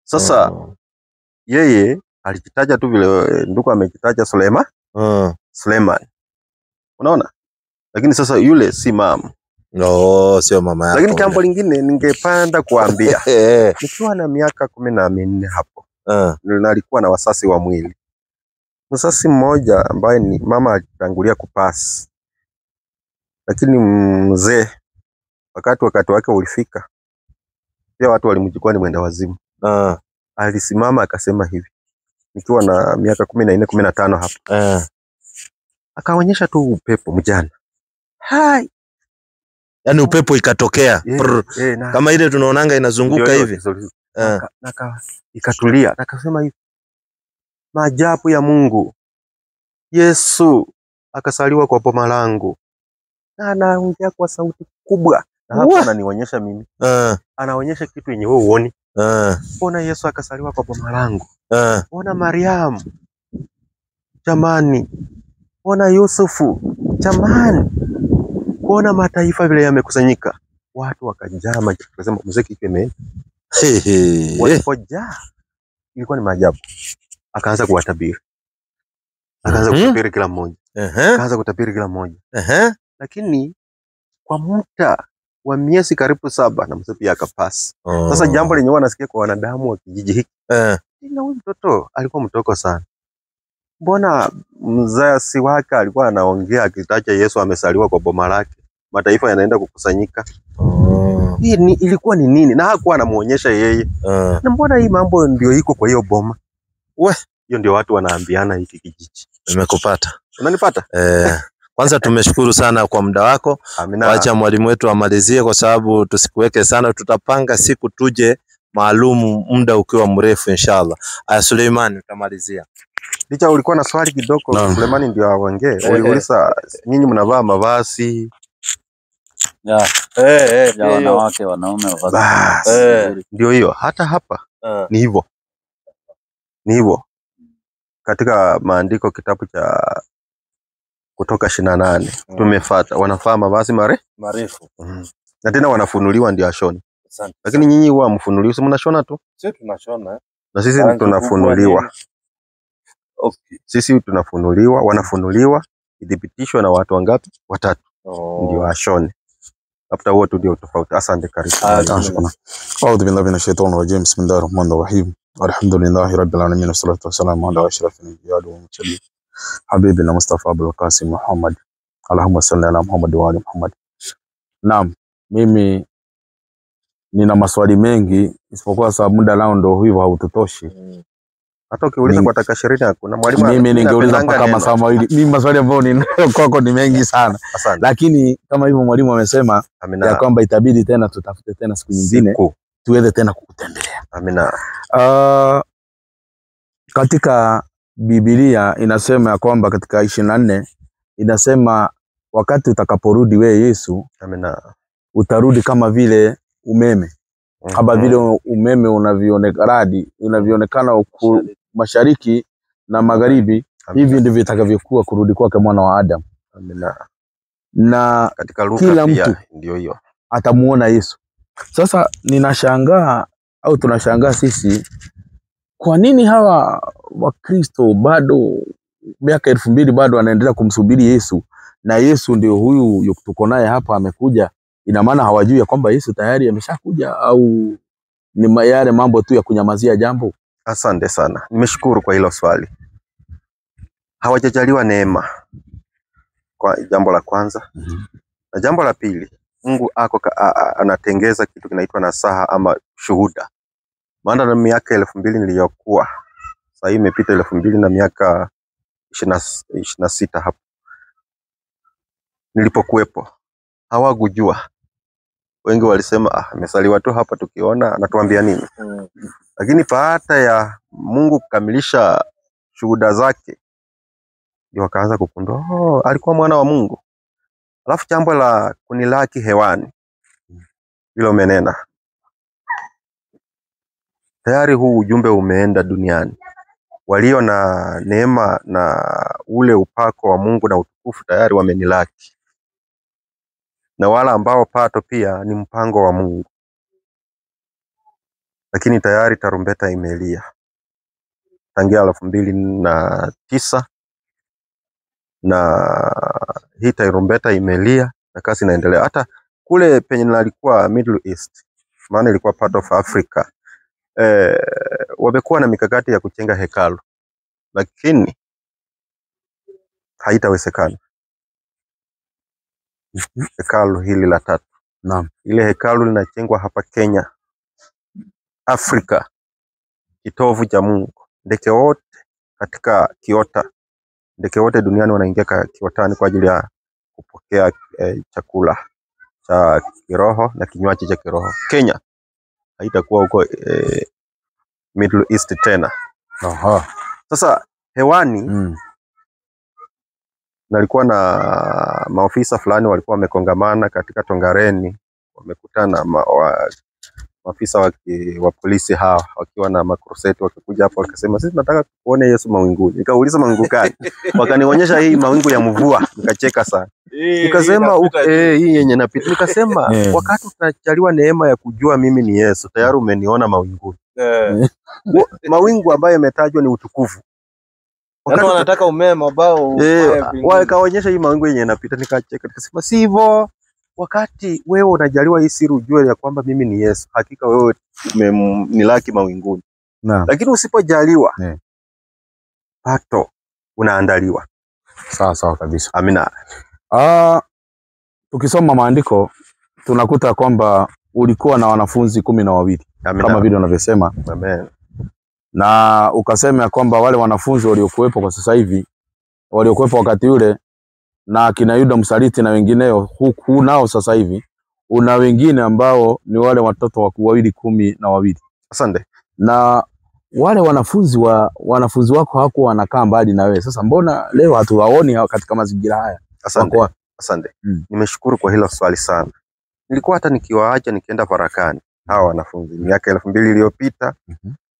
Sasa yeye alikitaja tu vile ndugu amekitaja Suleiman. Unaona? Lakini sasa yule si mama. Sio mama yako. Lakini jambo lingine ningependa kuambia. Nikiwa na miaka 14 hapo. Nilikuwa na wasasi wa mwili. Msasi mmoja ambaye ni mama alitangulia kupasi. Lakini mzee wakati wake ulifika. Pia watu walimchukua ni mwenda wazimu. Alisimama akasema hivi. Nikiwa na miaka 14 15 hapo. Akaonyesha tu upepo mjana. Hai. Yaani upepo ikatokea. Kama ile tunaonanga inazunguka hivi. Ikatulia. Akasema hivi. Maajabu ya Mungu. Yesu akasaliwa kwa boma langu. Na anaongea kwa sauti kubwa. Na hapa ananionyesha mimi. Anaonyesha kitu yenye wewe uone. Ona Yesu akasaliwa kwa boma langu. Ona Mariamu. Jamani. Ona Yusufu. Jamani. Ona mataifa vile yamekusanyika. Watu wakajama wakasema muziki ime. Walipojaa. Ilikuwa ni maajabu. Akaanza kuwatabiri. Akaanza kutabiri kila mmoja. Akaanza kutabiri kila mmoja. Lakini kwa muda wa miezi karibu 7 na mzee pia akapasi. Sasa jambo lenye wanasikia kwa wanadamu wa kijiji hiki. Na huyu mtoto alikuwa mtoko sana. Mbona mzazi wake alikuwa anaongea akitaja Yesu amesaliwa kwa boma lake. Mataifa yanaenda kukusanyika. Hii ilikuwa ni nini? Na hakuwa anamuonyesha yeye. Na mbona hii mambo ndio iko kwa hiyo boma? Hiyo ndio watu wanaambiana hiki kijiji. Nimekupata. Unanipata? Kwanza tumeshukuru sana kwa muda wako. Amina. Wacha mwalimu wetu amalizie kwa sababu tusikuweke sana, tutapanga siku tuje maalumu muda ukiwa mrefu inshallah. Aya Suleiman utamalizia. Licha ulikuwa na swali kidogo, Suleiman ndio aongee. Uliuliza nyinyi mnavaa mavazi ya wanawake wanaume mavazi. Ndio hiyo. Hata hapa ni hivyo. Ni hivyo. Katika maandiko kitabu cha Kutoka 28 tumefuata wanafaa mavazi marefu. Na tena wanafunuliwa ndio ashoni. Lakini nyinyi huwa mfunuliwi, si mnashona tu? Sisi tunashona. Na sisi tunafunuliwa. Okay. Sisi tunafunuliwa, wanafunuliwa, idhibitishwa na watu wangapi? 3. Ndio ashone. After huo tu ndio tofauti. Asante, karibu. A'udhu billahi minash shaitani rajim. Bismillahir rahmanir rahim. Alhamdulillahi rabbil alamin wassalatu wassalamu ala ashrafil anbiya'i wal mursalin. Habibina Mustafa Abdul Qasim Muhammad. Allahumma salli ala Muhammad wa ali Muhammad. Naam, mimi nina maswali mengi isipokuwa sababu muda lao ndio hivyo haututoshi. Hata ukiuliza kwa dakika 20 hakuna mwalimu. Mimi ningeuliza mpaka masaa mawili. Mimi maswali ambayo ninayo kwako ni mengi sana. Lakini kama hivyo mwalimu amesema ya kwamba itabidi tena tutafute tena siku nyingine tuweze tena kukutembelea. Amina. Katika Biblia inasema ya kwamba katika 24 inasema wakati utakaporudi wewe Yesu, amina, utarudi kama vile umeme. Kama vile umeme unavyoonekana mashariki na magharibi, hivi ndivyo itakavyokuwa kurudi kwake mwana wa Adam. Amina. Na katika Luka kila mtu ndio hiyo atamuona Yesu. Sasa ninashangaa au tunashangaa sisi, kwa nini hawa Wakristo bado miaka 2000 bado wanaendelea kumsubiri Yesu, na Yesu ndio huyu tuko naye hapa amekuja? Ina maana hawajui ya kwamba Yesu tayari ameshakuja, au ni yale mambo tu ya kunyamazia jambo? Asante sana, nimeshukuru kwa hilo swali. Hawajajaliwa neema, kwa jambo la kwanza. Na jambo la pili, Mungu anatengeza kitu kinaitwa nasaha ama shuhuda. Maana na miaka 2000 niliyokuwa, sasa hii imepita 2000 na miaka 26 hapo nilipokuwepo, hawakujua. Wengi walisema amesaliwa tu hapa, tukiona anatuambia nini. Lakini baada ya Mungu kukamilisha shuhuda zake, ndio wakaanza kukundua alikuwa mwana wa Mungu. Alafu jambo la kunilaki hewani, hilo umenena tayari, huu ujumbe umeenda duniani. Walio na neema na ule upako wa Mungu na utukufu tayari wamenilaki, na wala ambao pato pia ni mpango wa Mungu. Lakini tayari tarumbeta imelia tangia 2009, na hii tarumbeta imelia na kazi inaendelea. Hata kule penye nalikuwa Middle East, maana ilikuwa part of Africa, wamekuwa na mikakati ya kujenga hekalu, lakini haitawezekana. Hekalu hili la 3. Naam. Ile hekalu linajengwa hapa Kenya, Afrika, kitovu cha Mungu. Ndege wote katika kiota, ndege wote duniani wanaingia kiotani kwa ajili ya kupokea chakula cha kiroho na kinywaji cha kiroho. Kenya haitakuwa huko Middle East tena. Aha. Sasa hewani nalikuwa na maofisa fulani walikuwa wamekongamana katika Tongareni, wamekutana maafisa wa polisi hawa wakiwa na makruseti, wakikuja hapo wakasema sisi tunataka kuona Yesu mawinguni. Nikauliza mawingu gani? Wakanionyesha hii mawingu ya mvua, nikacheka sana. Nikasema hii yenye napita. Nikasema wakati tunajaliwa neema ya kujua mimi ni Yesu, tayari umeniona mawinguni. Mawingu ambayo yametajwa ni utukufu. Wakati wanataka umeme ambao wakaonyesha hii mawingu yenye napita, nikacheka. Nikasema si hivyo. Wakati wewe unajaliwa hii siri, ujue ya kwamba mimi ni Yesu, hakika wewe umenilaki mawinguni. Lakini usipojaliwa, pato unaandaliwa. Sawa kabisa. Amina. Tukisoma maandiko tunakuta kwamba ulikuwa na wanafunzi 12 kama vile unavyosema. Amen. Na ukasema kwamba wale wanafunzi waliokuwepo kwa sasa hivi, waliokuwepo wakati ule na kina Yuda msaliti na wengineo, huku nao sasa hivi una wengine ambao ni wale watoto wakuu wawili 12. Asante. Na wale wanafunzi wako hakuwa wanakaa mbali na wewe. Sasa mbona leo hatuwaoni katika mazingira haya? Asante. Asante. Nimeshukuru kwa hilo swali sana. Nilikuwa hata nikiwaacha nikienda Farakani hawa wanafunzi miaka 2000 iliyopita.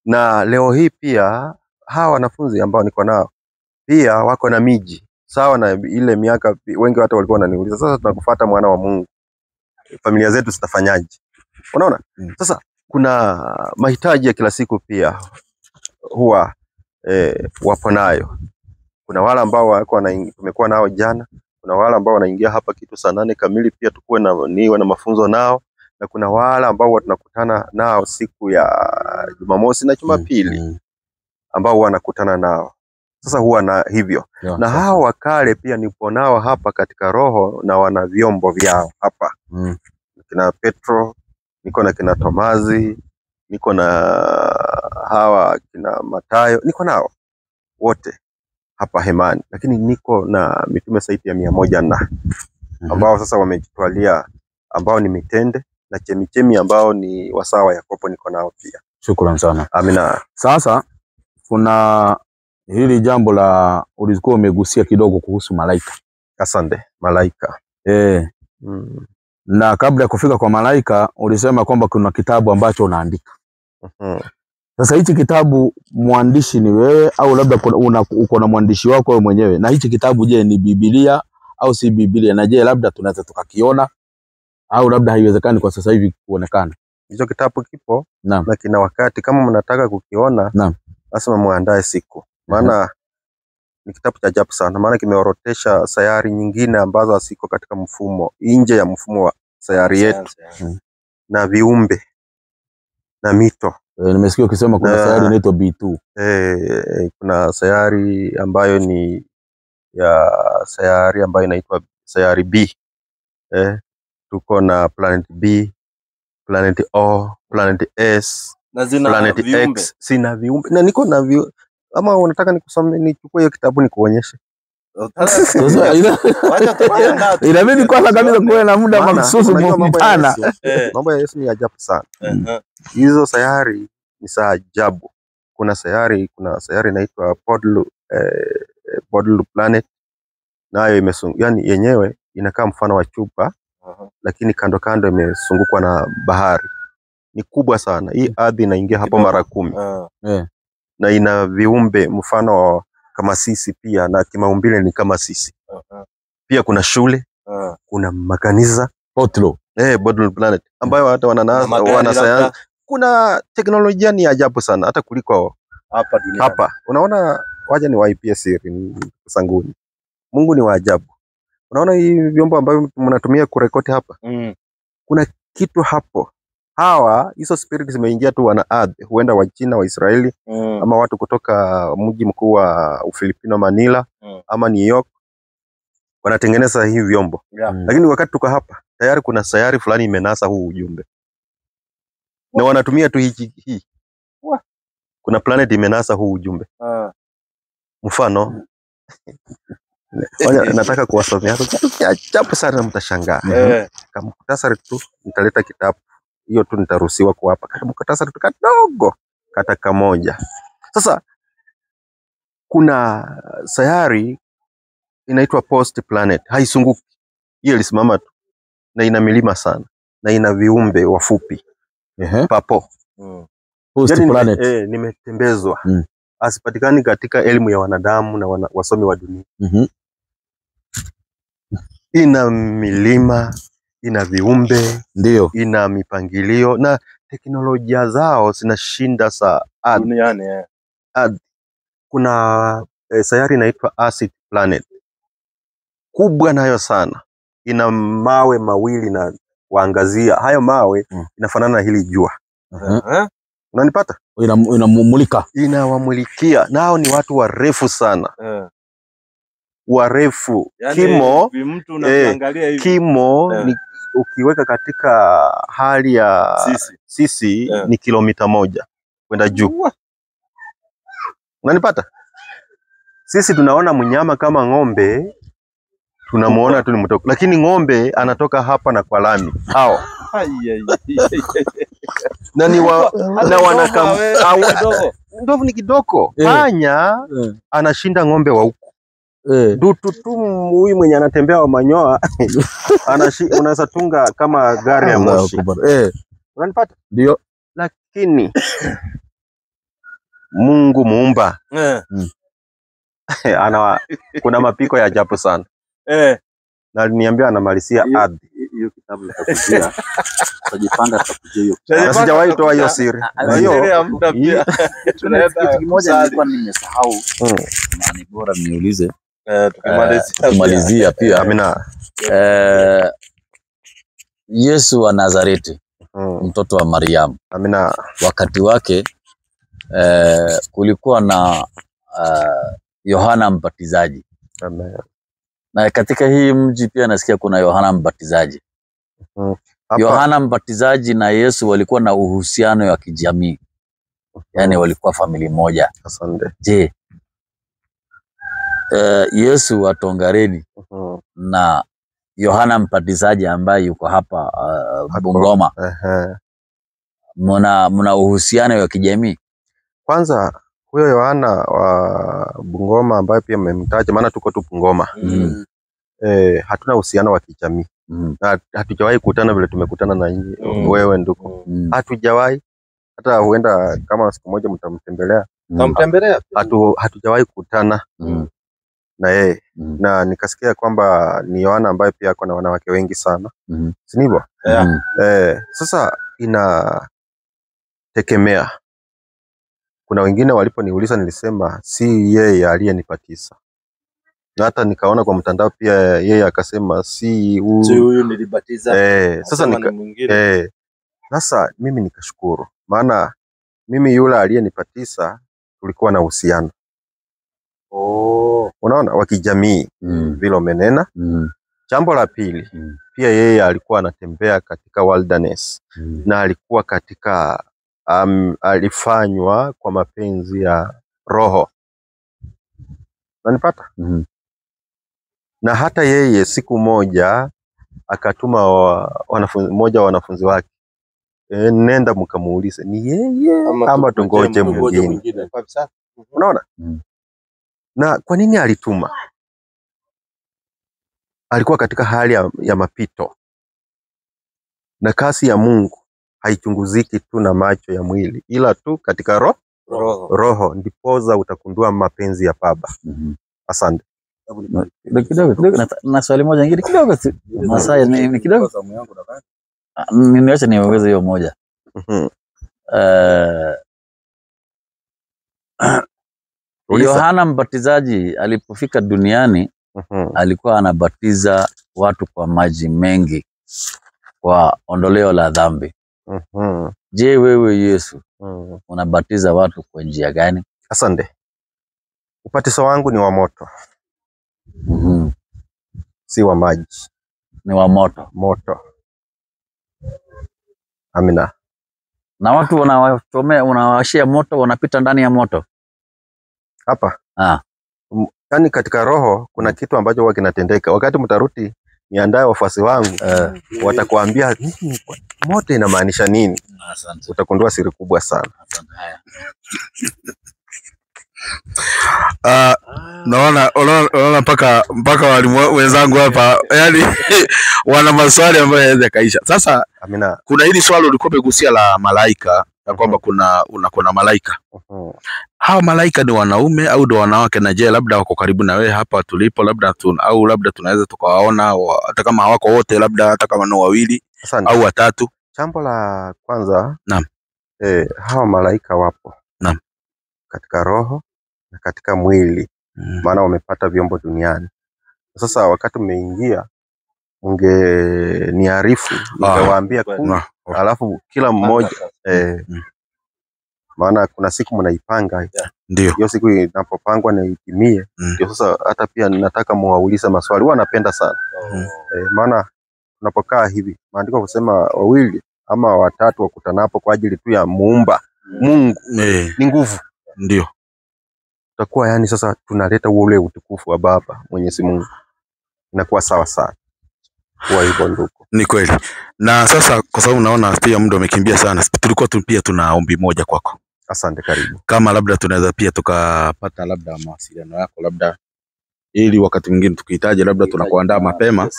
Na leo hii pia hawa wanafunzi ambao niko nao pia wako na miji sawa na ile miaka. Wengi watu walikuwa wananiuliza, sasa tunakufuata mwana wa Mungu, familia zetu zitafanyaje? Unaona? Sasa kuna mahitaji ya kila siku pia huwa wapo nayo. Kuna wale ambao tumekuwa nao jana, kuna wale ambao wanaingia hapa kitu saa 8 kamili pia tukuwe na mafunzo nao, na kuna wale ambao tunakutana nao siku ya Jumamosi na Jumapili ambao wanakutana nao. Sasa huwa na hivyo. Na hao wakale pia nipo nao hapa katika roho na wana vyombo vyao hapa. Kina Petro, niko na kina Tomazi, niko na hawa kina Matayo, niko nao wote hapa hemani. Lakini niko na mitume zaidi ya 100 na ambao sasa wamejitwalia, ambao ni mitende na chemichemi ambao ni wasawa Yakobo, niko nao pia. Shukrani sana. Amina. Sasa kuna hili jambo la ulikuwa umegusia kidogo kuhusu malaika. Asante. Malaika. Na kabla ya kufika kwa malaika ulisema kwamba kuna kitabu ambacho unaandika. Sasa hichi kitabu mwandishi ni wewe au labda uko na mwandishi wako wewe mwenyewe? Na hichi kitabu je, ni Biblia au si Biblia? Na je, labda tunaweza tukakiona au labda haiwezekani kwa sasa hivi kuonekana? Hicho kitabu kipo na kina wakati. Kama mnataka kukiona, lazima muandae siku. Maana ni kitabu cha ajabu sana, maana kimeorodhesha sayari nyingine ambazo hasiko katika mfumo, nje ya mfumo wa sayari yetu. Na viumbe na mito. Nimesikia ukisema kuna sayari inaitwa B2. Kuna sayari ambayo ni ya sayari ambayo inaitwa sayari B. Tuko na planet B, planet O, planet S, planet X. Sina viumbe. Na niko na viumbe. Ama unataka nikusome, nichukue hiyo kitabu nikuonyeshe? Inabidi kwanza kabisa kuwe na muda mahsusi mchana. Mambo ya Yesu ni ajabu sana. Hizo sayari ni za ajabu. Kuna sayari inaitwa Podlu planet. Nayo yani yenyewe inakaa mfano wa chupa, lakini kando kando imezungukwa na bahari. Ni kubwa sana. Hii ardhi inaingia hapo mara 10. Na ina viumbe mfano kama sisi pia, na kimaumbile ni kama sisi. Pia kuna shule, kuna makanisa. Podlu planet ambayo hata wanasayansi. Kuna teknolojia ni ajabu sana hata kuliko hapa duniani. Hapa unaona, waje ni wa IPS sanguni. Mungu ni wa ajabu. Unaona hii vyombo ambavyo mnatumia kurekodi hapa? Kuna kitu hapo. Hizo spirits zimeingia tu wana ardhi, huenda wa China, wa Israeli, ama watu kutoka mji mkuu wa Ufilipino Manila, ama New York, wanatengeneza hivi vyombo. Lakini wakati tuko hapa, tayari kuna sayari fulani imenasa huu ujumbe. Na wanatumia tu hii. Kuna planet imenasa huu ujumbe. Mfano, nataka kuwasomea kitu cha ajabu sana, mtashangaa. Kama muhtasari tu nitaleta kitabu. Hiyo tu nitaruhusiwa kuwapa kama muhtasari tu kadogo, kata kamoja. Sasa kuna sayari inaitwa Post planet. Haisunguki. Hiyo ilisimama tu. Na ina milima sana. Na ina viumbe wafupi. Papo. Post planet. Nimetembezwa. Asipatikani katika elimu ya wanadamu na wasomi wa dunia. Ina milima, ina viumbe, ndio, ina mipangilio na teknolojia zao zinashinda za duniani. Kuna sayari inaitwa Acid planet. Kubwa nayo sana. Ina mawe mawili na waangazia. Hayo mawe inafanana na hili jua. Unanipata? Inamulika. Inawamulikia. Nao ni watu warefu sana. Warefu. Yani, kimo kimo ni, ukiweka katika hali ya sisi ni kilomita 1 kwenda juu. Unanipata? Sisi tunaona mnyama kama ng'ombe tunamuona tu ni mtoko, lakini ng'ombe anatoka hapa na kwa lami hao na ni na wanakam ndovu ni kidogo. Panya anashinda ng'ombe wa huko. Dutu tu huyu mwenye anatembea wa manyoa unaweza tunga kama gari ya moshi. Unanipata? Ndio. Lakini Mungu muumba kuna mapiko ya ajabu sana. Na aliniambia anamalizia ardhi. Hiyo kitabu nitakujia. Utajipanga tutakujia hiyo. Na sijawahi toa hiyo siri. Hiyo kitu kimoja nilikuwa nimesahau. Na ni bora niulize. Tukimalizia pia. Amina. Yesu wa Nazareti, mtoto wa Mariamu. Amina. Wakati wake kulikuwa na Yohana Mbatizaji. Amen. Na katika hii mji pia nasikia kuna Yohana Mbatizaji. Yohana Mbatizaji na Yesu walikuwa na uhusiano wa kijamii. Yaani walikuwa familia moja. Asante. Je, Yesu wa Tongareni na Yohana Mbatizaji ambaye yuko hapa Bungoma, mna uhusiano wa kijamii? Kwanza huyo Yohana wa Bungoma ambaye pia mmemtaja, maana tuko tu Bungoma. Hatuna uhusiano wa kijamii. Na hatujawahi kukutana vile tumekutana na wewe ndugu. Hatujawahi, hata huenda kama siku moja mtamtembelea. Tamtembelea. Hatujawahi kukutana na yeye. Na nikasikia kwamba ni Yohana ambaye pia ako na wanawake wengi sana. Si ndivyo? Sasa inategemea. Kuna wengine waliponiuliza nilisema si yeye aliyenibatisa. Na hata nikaona kwa mtandao pia yeye akasema si huyu nilibatiza. Sasa mimi nikashukuru. Maana mimi yule aliyenibatisa tulikuwa na uhusiano. Unaona wa kijamii vile umenena. Jambo la pili, pia yeye alikuwa anatembea katika wilderness. Na alikuwa katika alifanywa kwa mapenzi ya Roho. Unanipata? Na hata yeye siku moja akatuma mmoja wa wanafunzi wake, nenda mkamuulize ni yeye ama tungoje mwingine. Unaona? Na kwa nini alituma? Alikuwa katika hali ya mapito. Na kasi ya Mungu haichunguziki tu na macho ya mwili, ila tu katika roho ndipoza utakundua mapenzi ya Baba. Asante. Kidogo na swali moja nyingine kidogo tu. Masaya ni kidogo. Niache niongeze hiyo moja. Yohana Mbatizaji alipofika duniani alikuwa anabatiza watu kwa maji mengi kwa ondoleo la dhambi. Je, wewe Yesu unabatiza watu kwa njia gani? Asante. Ubatizo wangu ni wa moto. Si wa maji. Ni wa moto. Moto. Amina. Na watu wanawachomea, unawashia moto, wanapita ndani ya moto. Hapa. Yaani katika roho kuna kitu ambacho huwa kinatendeka. Wakati mtaruti niandae wafuasi wangu, watakuambia moto inamaanisha nini? Asante. Utakundua siri kubwa sana. Asante. Haya. Naona mpaka walimu wenzangu hapa yani wana maswali ambayo yanaweza kaisha. Sasa Amina. Kuna hili swali ulikuwa umegusia la malaika na kwamba kuna malaika. Hao malaika ni wanaume au ndio wanawake? Na je, labda wako karibu na wewe hapa tulipo, labda au labda tunaweza tukawaona hata kama hawako wote, labda hata kama ni wawili au watatu? Jambo la kwanza, naam, hao malaika wapo. Naam. Katika roho na katika mwili. Maana wamepata vyombo duniani. Sasa wakati umeingia ungeniarifu, ningewaambia alafu kila mmoja maana kuna siku mnaipanga. Ndio. Hiyo siku inapopangwa na itimie. Ndio sasa hata pia ninataka muwaulize maswali. Huwa napenda sana. Maana tunapokaa hivi, maandiko husema wawili ama watatu wakutanapo kwa ajili tu ya muumba Mungu ni nguvu. Ndio. Tutakuwa yani sasa tunaleta ule utukufu wa Baba Mwenyezi Mungu. inakuwa sawa sana. Kwa hivyo ndugu. Ni kweli. Na sasa kwa sababu naona pia muda umekimbia sana, tulikuwa pia tuna ombi moja kwako. Asante, karibu. Kama labda tunaweza pia tukapata labda mawasiliano yako, labda ili wakati mwingine tukihitaji labda tunakuandaa mapema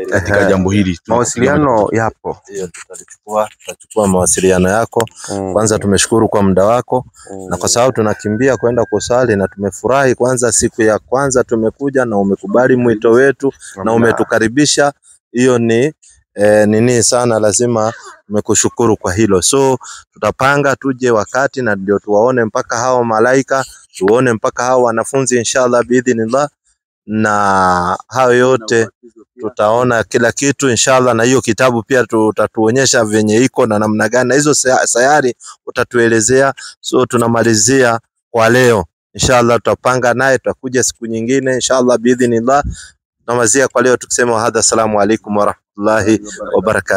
katika jambo hili. Mawasiliano yapo. Ndio, tutachukua mawasiliano yako. Kwanza tumeshukuru kwa muda wako na kwa sababu tunakimbia kwenda kusali, na tumefurahi kwanza siku ya kwanza tumekuja na umekubali mwito wetu na umetukaribisha. Hiyo ni nini sana, lazima tumekushukuru kwa hilo. So tutapanga tuje wakati na ndio tuwaone mpaka hao malaika, tuone mpaka hao wanafunzi inshallah biidhnillah, na hayo yote tutaona kila kitu inshallah, na hiyo kitabu pia tutatuonyesha venye iko na namna gani, na hizo sayari utatuelezea. So tunamalizia kwa leo inshallah, tutapanga naye tutakuja siku nyingine inshallah biidhnillah. Tunamalizia kwa leo tukisema hadha, assalamu alaikum wa rahmatullahi wa barakatuh.